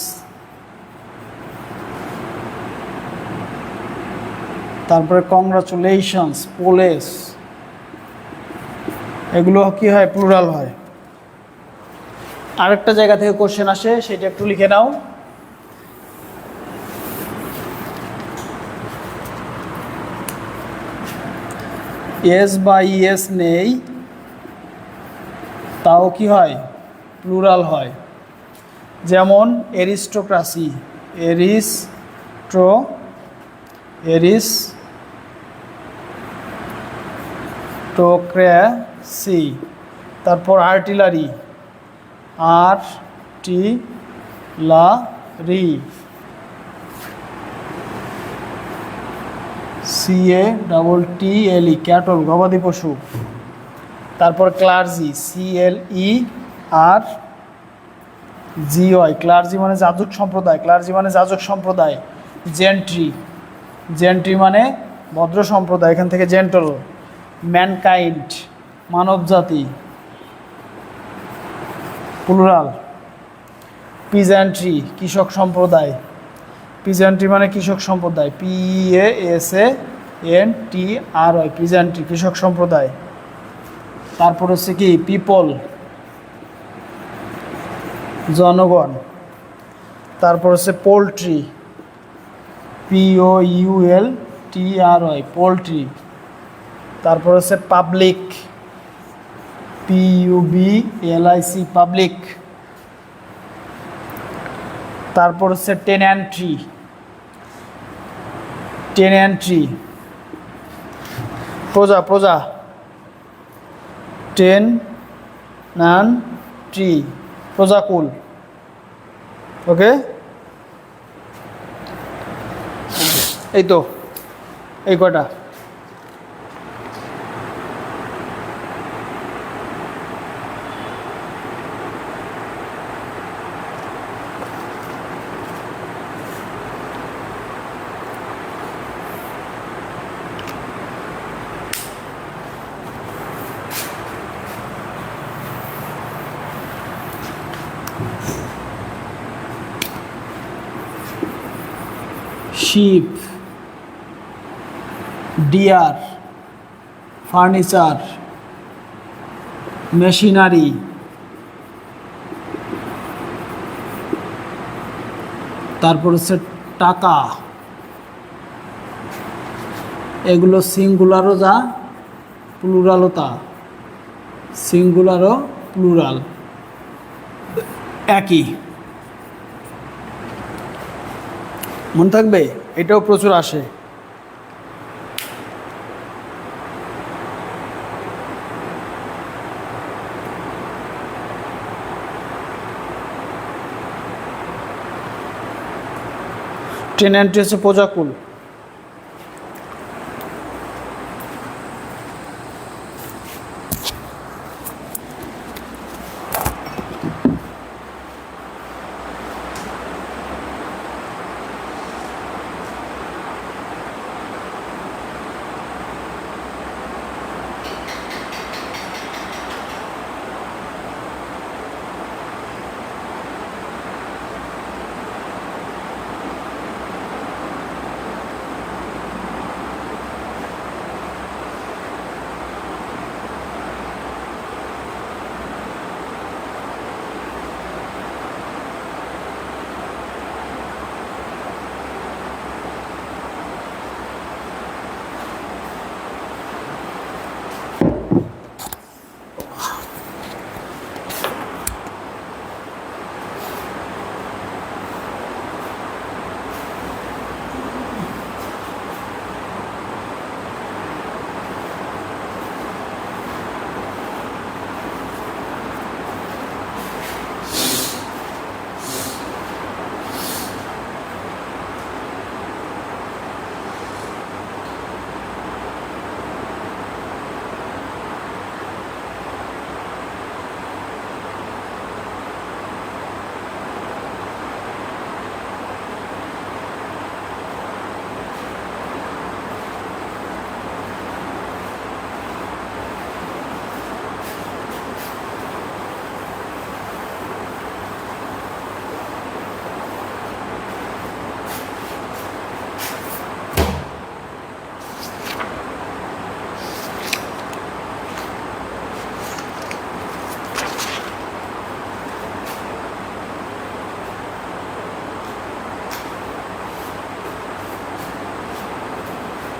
তারপরে কংগ্রাচুলেশনস, পোলেস, এগুলো কি হয়? প্লুরাল হয়। আরেকটা জায়গা থেকে কোশ্চেন আসে, সেটা একটু লিখে নাও। এস বা ইএস নেই, তাও কি হয়? প্লুরাল হয়। যেমন এরিস্টোক্রাসি, এরিস্টোক্রেসি, তারপর আর্টিলারি, আর্টিলারি, CATTLE, ক্যাটল, গবাদি পশু। তারপর ক্লার্জি, CLERGY, ক্লার্জি মানে যাজক সম্প্রদায়, ক্লার্জি মানে যাজক সম্প্রদায়। জেন্ট্রি, জেন্ট্রি মানে ভদ্র সম্প্রদায়, এখান থেকে জেন্টল। ম্যানকাইন্ড, মানব জাতি, প্লুরাল। পিজেন্ট্রি, কৃষক সম্প্রদায়, পিজেন্ট্রি মানে কৃষক সম্প্রদায়, PEOPLENTRY পিজেন্ট্রি কৃষক সম্প্রদায়। তারপর হচ্ছে কি পিপল জনগণ। তারপর হচ্ছে পোলট্রি POULTRY পোলট্রি। তারপর হচ্ছে পাবলিক PUBLIC পাবলিক। তারপর হচ্ছে টেন্যান্ট্রি প্রজা টেন্যান্ট্রি প্রজাকুল। ওকে, এই তো এই কটা। Sheep, deer, furniture, machinery. তারপর হচ্ছে টাকা। এগুলো সিঙ্গুলারও যা প্লুরালও তা, সিঙ্গুলারও প্লুরাল একই, মনে থাকবে। এটাও প্রচুর আসে। টেন্যান্ট্রি হচ্ছে প্রজাকুল।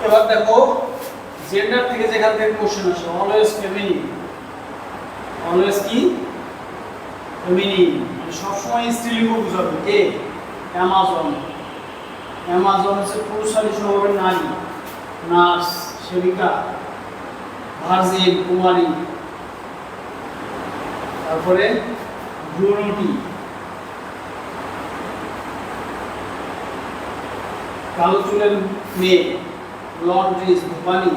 এবার দেখো জেন্ডার থেকে যেখান থেকে কোশ্চেন আসে, অলওয়েজ ফেমিনিন। অলওয়েজ কি ফেমিনিন, মানে সবসময় স্ত্রীলিঙ্গ বোঝাবে। কে? অ্যামাজন। অ্যামাজন হচ্ছে পুরুষালী স্বভাবের নারী। নার্স, সেবিকা, ভার্জিন, কুমারী। তারপরে ব্রুনটি, কালো চুলের মেয়ে। ব্লন্ডিস, ধূপানি।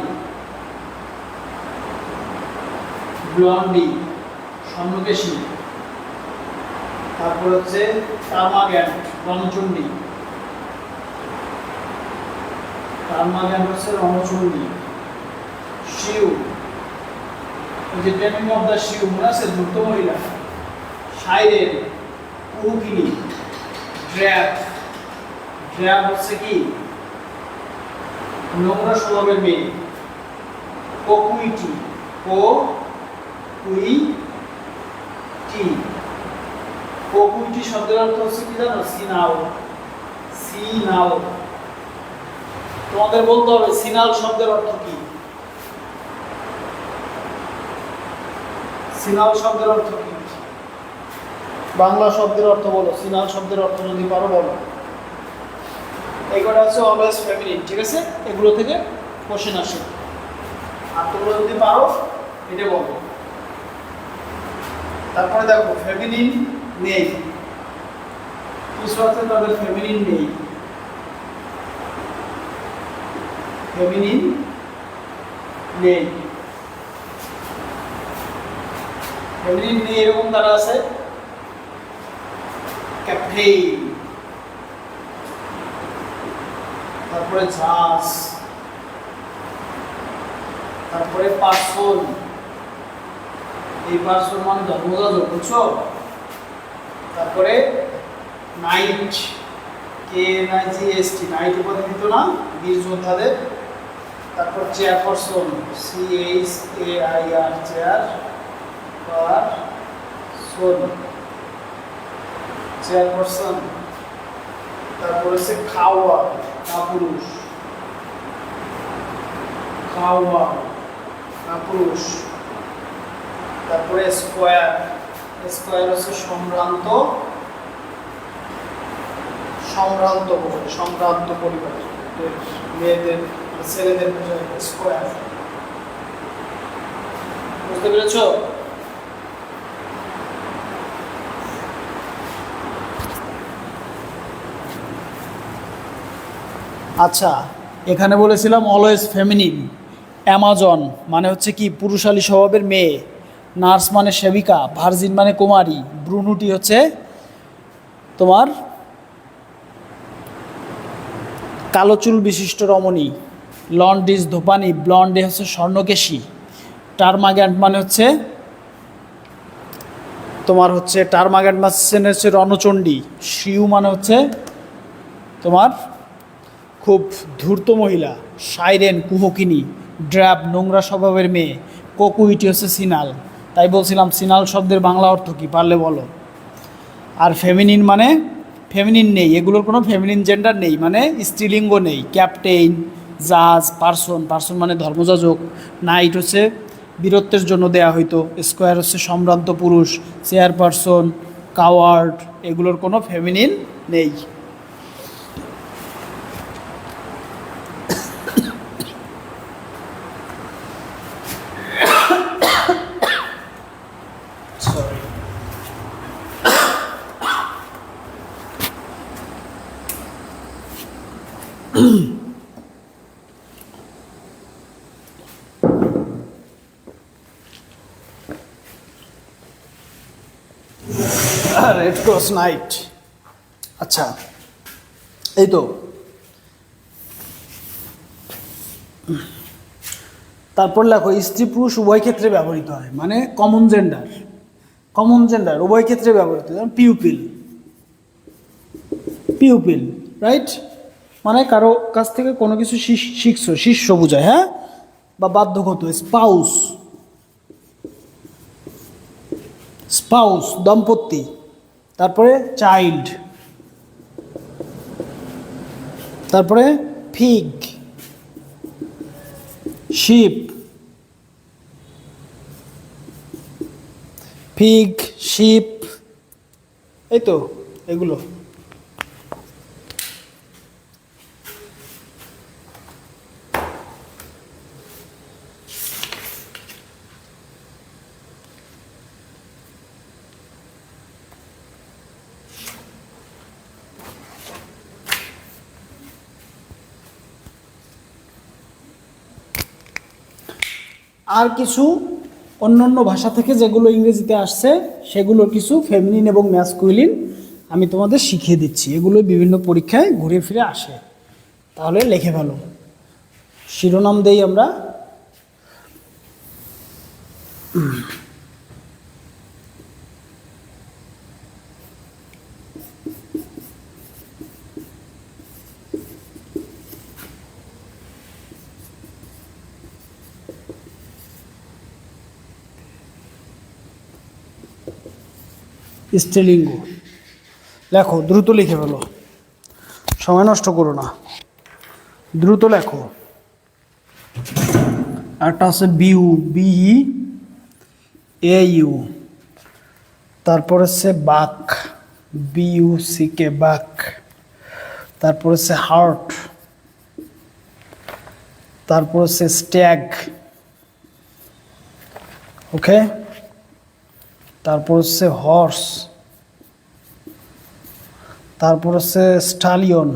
ব্লন্ডি, স্বর্ণকেশী। তারপর হচ্ছে টার্মাগ্যান্ট, রণচণ্ডী। টার্মাগ্যান্ট হচ্ছে রণচণ্ডী। শিউ, ওই যে টেমিং অফ দ্য শিউ, মনে আছে? ধূর্ত মহিলা। সাইরেন, কুহুকিনী। ড্র্যাব, ড্র্যাব হচ্ছে কি নোংরা স্বভাবের মেয়ে, কোকুইটি, কোকুইটি। কোকুইটি শব্দের অর্থ হচ্ছে কি জানো? সিনাল। সিনাল। তোমাদের বলতে হবে সিনাল শব্দের অর্থ কি। সিনাল শব্দের অর্থ কি? বাংলা শব্দের অর্থ বলো। সিনাল শব্দের অর্থ যদি পারো বলো। এইগুলো হচ্ছে অলওয়েজ ফেমিনিন, ঠিক আছে? এগুলো থেকে কোশ্চেন আসে, আর তোমরা যদি পারো এটা বলো। তারপরে দেখো ফেমিনিন নেই, কিছু আছে তাদের ফেমিনিন নেই। ফেমিনিন নেই, ফেমিনিন নেই এরকম তারা আছে। ক্যাপ্টেন, তারপরে জাজ, তারপরে পার্সন। এই পার্সন মানে ধর্মযাজক, বুঝছো? তারপরে নাইট, KNIGHT, নাইট উপাধি দিত না বীর যোদ্ধাদের। তারপর চেয়ারপারসন, CHAIR, চেয়ারপারসন। তারপর হচ্ছে খাওয়া, কাপুরুষ, খাওয়া কাপুরুষ। তারপরে স্কোয়ার, স্কোয়ার হচ্ছে সম্ভ্রান্ত, সম্ভ্রান্ত সম্ভ্রান্ত পরিবার, মেয়েদের ছেলেদের স্কোয়ার। বুঝতে পেরেছ? আচ্ছা, এখানে বলেছিলাম অলওয়েজ ফেমিনিন। অ্যামাজন মানে হচ্ছে কি পুরুষালী স্বভাবের মেয়ে, নার্স মানে সেবিকা, ভার্জিন মানে কুমারী, ব্রুনুটি হচ্ছে তোমার কালো চুল বিশিষ্ট রমণী, লন্ডিস ধোপানি, ব্লন্ডে হচ্ছে স্বর্ণকেশী, টার্মাগ্যান্ট মানে হচ্ছে তোমার হচ্ছে টার্মাগ্যান্ট মানে হচ্ছে রণচণ্ডী, শিউ মানে হচ্ছে তোমার খুব ধূর্ত মহিলা, সাইরেন কুহকিনী, ড্র্যাব নোংরা স্বভাবের মেয়ে, কোকুইটি হচ্ছে সিনাল। তাই বলছিলাম সিনাল শব্দের বাংলা অর্থ কী পারলে বলো। আর ফেমিনিন মানে ফেমিনিন নেই, এগুলোর কোনো ফেমিনিন জেন্ডার নেই, মানে স্ত্রীলিঙ্গ নেই। ক্যাপ্টেন, জাজ, পার্সন, পার্সন মানে ধর্মযাজক, নাইট হচ্ছে বীরত্বের জন্য দেয়া হইতো, স্কোয়ার হচ্ছে সম্ভ্রান্ত পুরুষ, চেয়ারপারসন, কাওয়ার্ড, এগুলোর কোনো ফেমিনিন নেই। Red cross night. আচ্ছা, এই তো তারপর লেখো স্ত্রী পুরুষ উভয় ক্ষেত্রে ব্যবহৃত হয়, মানে কমন জেন্ডার, কমন জেন্ডার উভয় ক্ষেত্রে ব্যবহৃত হয়। পিউপিল, পিউপিল রাইট, মানে কারো কাছ থেকে কোনো কিছু শিখছো, শিষ্য বোঝায়, হ্যাঁ, বা বাধ্যগত। স্পাউস, স্পাউস দম্পতি। তারপরে চাইল্ড, তারপরে ফিগ, শিপ, ফিগ, শিপ, এই তো এগুলো। আর কিছু অন্য অন্য ভাষা থেকে যেগুলো ইংরেজিতে আসছে সেগুলোর কিছু ফেমিনিন এবং ম্যাসকুলিন আমি তোমাদের শিখিয়ে দিচ্ছি। এগুলো বিভিন্ন পরীক্ষায় ঘুরে ফিরে আসে, তাহলে লিখে ফেলো। শিরোনাম দেই আমরা। স্ত্রীলিঙ্গ। লেখো, দ্রুত লিখে ফেলো, সময় নষ্ট করো না, দ্রুত লেখো। একটা আছে বিউ, বিই এ ইউ। তারপর হচ্ছে বাক, বিইউ সি কে, বাক। তারপর হচ্ছে হার্ট। তারপর হচ্ছে স্ট্যাগ, ওকে। তারপর হচ্ছে হর্স। তারপর হচ্ছে স্টালিয়ন।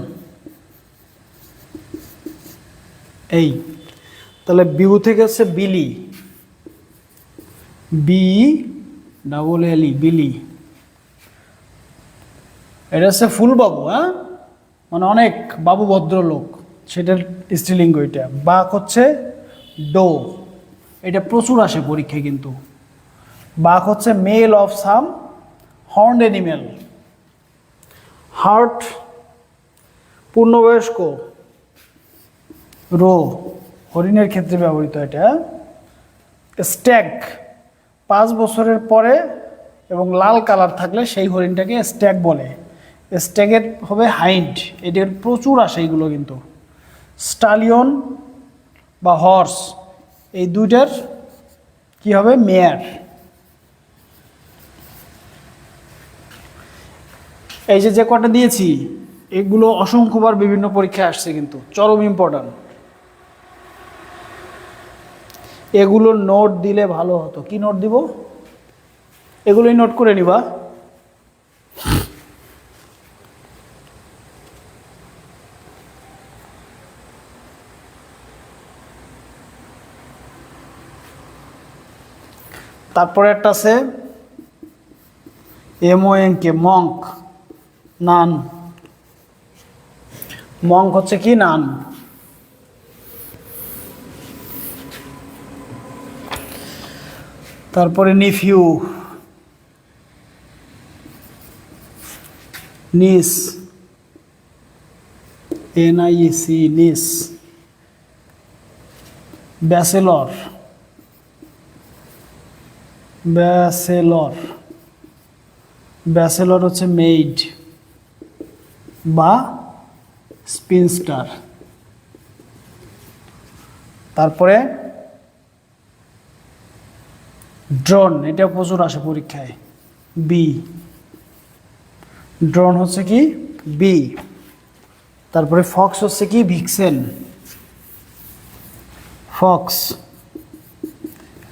এই তাহলে বিউ থেকে হচ্ছে বিলি, বি ডাবল এল ই, বিলি। এটা হচ্ছে ফুল বাবু, হ্যাঁ, মানে অনেক বাবু ভদ্রলোক, সেটার স্ত্রীলিঙ্গ এটা। বাক হচ্ছে ডো, এটা প্রচুর আসে পরীক্ষায় কিন্তু। বাক হচ্ছে male of some horned animal. Hart পূর্ণবয়স্ক, রো হরিণের ক্ষেত্রে ব্যবহৃত এটা। স্ট্যাগ 5 বছরের পরে এবং লাল কালার থাকলে সেই হরিণটাকে স্ট্যাগ বলে। স্ট্যাগের হবে হাইন্ড, এদের প্রচুর আসে এইগুলো কিন্তু। স্টালিয়ন বা হর্স, এই দুইটার কি হবে, মেয়ার। এই যে কটা দিয়েছি এগুলো অসংখ্যবার বিভিন্ন পরীক্ষায় আসছে কিন্তু, চরম ইম্পর্ট্যান্ট। এগুলো নোট দিলে ভালো হতো। কি নোট দিব? এগুলোই নোট করে নিবা। তারপরে একটা আছে MONK, মঙ্ক, নান। মঙ্ক হচ্ছে কি, নান। তারপরে নিফিউ, নিস, NIEC, নিস। ব্যাচেলর, ব্যাচেলর, ব্যাচেলর হচ্ছে মেইড বা স্পিনস্টার। তারপরে ড্রোন, এটা প্রচুর আসে পরীক্ষায়, বি। ড্রোন হচ্ছে কি, বি। তারপরে ফক্স হচ্ছে কি, ভিক্সেন, ফক্স,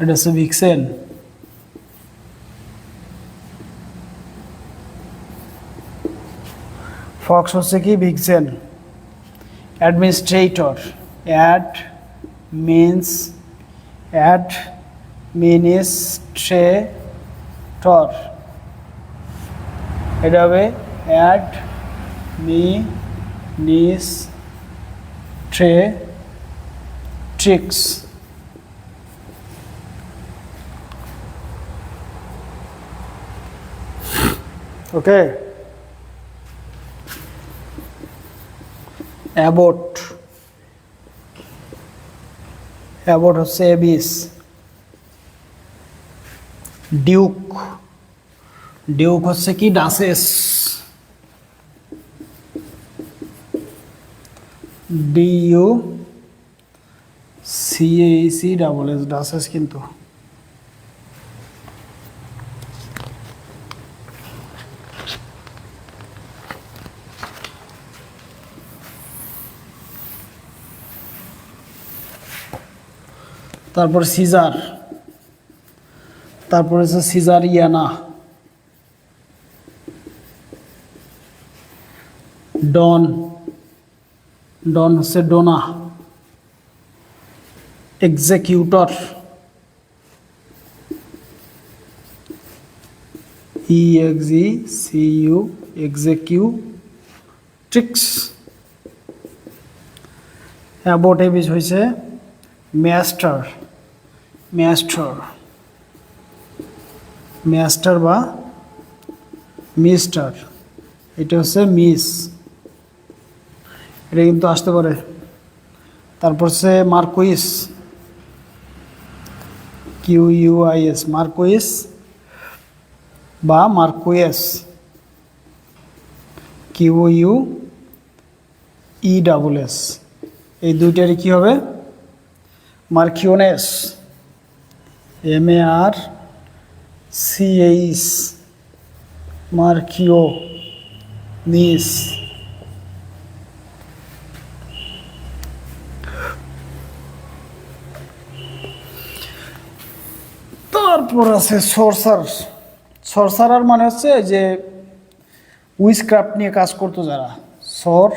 এটা হচ্ছে ভিক্সেন। ফক্স হচ্ছে কি, ভিক্সেন। অ্যাডমিনিস্ট্রেটর, অ্যাডমিনিস্ট্রেটর, এটা হবে অ্যাডমিনিস্ট্রেট্রিক্স। ওকে। অ্যাবট, অ্যাবট হচ্ছে এবিস। ডিউক, ডিউক হচ্ছে কি, ডাসেস, DUCAC, ডাসেস কিন্তু। তারপর সিজার, তারপর হচ্ছে সিজারিয়ানা। ডন, ডন হচ্ছে donna. Executor, EXECU, executrix. Abbot abbess হয়েছে ম্যাস্টার, ম্যাস্টার বা মিস্টার, এটা হচ্ছে মিস, এটা কিন্তু আসতে পারে। তারপর হচ্ছে মার্কুইস, QUIS, মার্কুইস, বা মার্কুয়েস, QUESS, এই দুইটারই কী হবে? মার্কিওনেস, MARCHES, মার্কিওনিস। তারপর আছে সরসার। সরসারার মানে হচ্ছে যে উইচক্রাফট নিয়ে কাজ করতো যারা, সরসারার,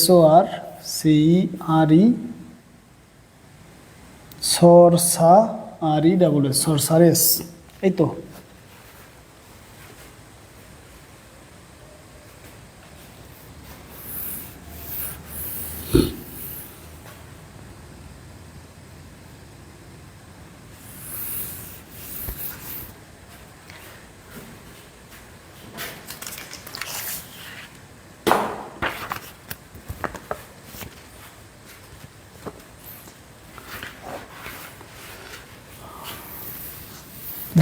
SORCERE, সরসারেস, এই তো।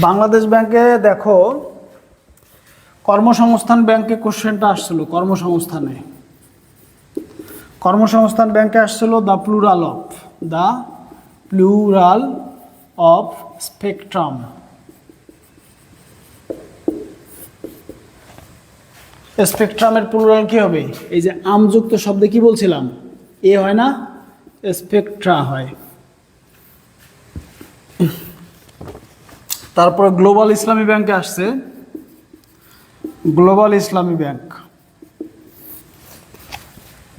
বাংলাদেশ ব্যাংকে দেখো, কর্মসংস্থান ব্যাংকে কোশ্চেনটা আসছিল, কর্মসংস্থান ব্যাংকে আসছিল দ্য প্লুরাল অফ স্পেকট্রাম। স্পেকট্রামের প্লুরাল কি হবে? এই যে আমযুক্ত শব্দে কি বলছিলাম, এ হয় না, স্পেকট্রা হয়। তারপরে গ্লোবাল ইসলামী ব্যাংকে আসছে, গ্লোবাল ইসলামী ব্যাংক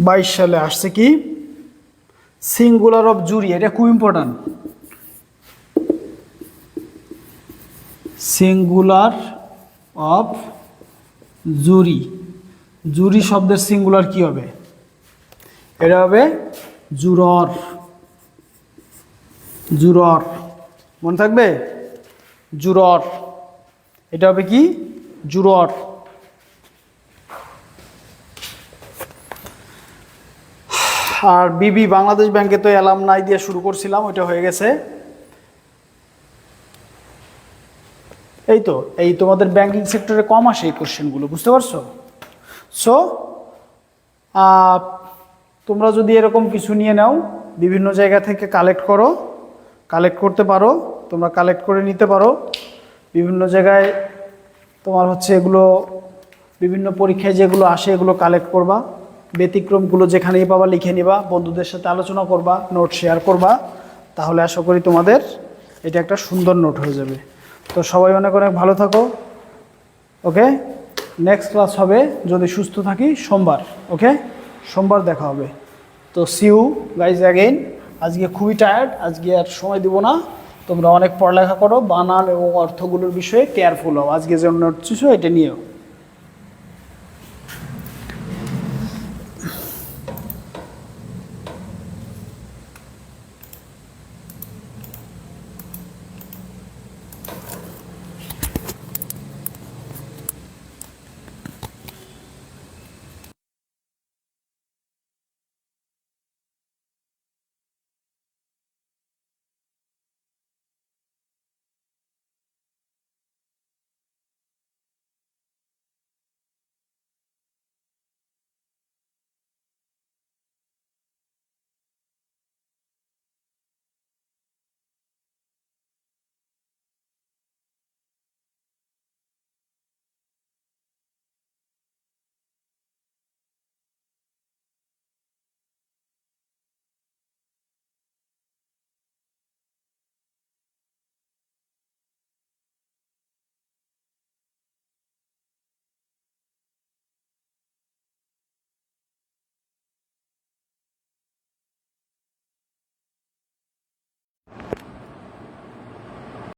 22 সালে আসছে কি? সিঙ্গুলার অফ জুরি, এটা খুব ইম্পর্টেন্ট। সিঙ্গুলার অফ জুরি, জুরি শব্দের সিঙ্গুলার কি হবে? এটা হবে জুরর, জুরর, মনে থাকবে? জুরর, এটা হবে কি? জুরর। আর বিবি বাংলাদেশ ব্যাংকে তো অ্যালামনাই দিয়ে শুরু করছিলাম, ওইটা হয়ে গেছে। এই তো, এই তোমাদের ব্যাংকিং সেক্টরে কম আসে এই কোশ্চেনগুলো, বুঝতে পারছো? সো তোমরা যদি এরকম কিছু নিয়ে নাও, বিভিন্ন জায়গা থেকে কালেক্ট করতে পারো, তোমরা কালেক্ট করে নিতে পারো। বিভিন্ন জায়গায় তোমার হচ্ছে এগুলো, বিভিন্ন পরীক্ষায় যেগুলো আসে এগুলো কালেক্ট করবা, ব্যতিক্রমগুলো যেখানেই পাবা লিখে নিবা, বন্ধুদের সাথে আলোচনা করবা, নোট শেয়ার করবা, তাহলে আশা করি তোমাদের এটা একটা সুন্দর নোট হয়ে যাবে। তো সবাই অনেক অনেক ভালো থাকো। ওকে, নেক্সট ক্লাস হবে যদি সুস্থ থাকি সোমবার। ওকে, সোমবার দেখা হবে। তো সিউ গাইজ অ্যাগেইন। আজকে খুবই টায়ার্ড, আজকে আর সময় দিব না। তোমরা অনেক পড়ালেখা করো, বানান এবং অর্থগুলোর বিষয়ে কেয়ারফুল হও। আজকে যে নোট এটা নিয়েও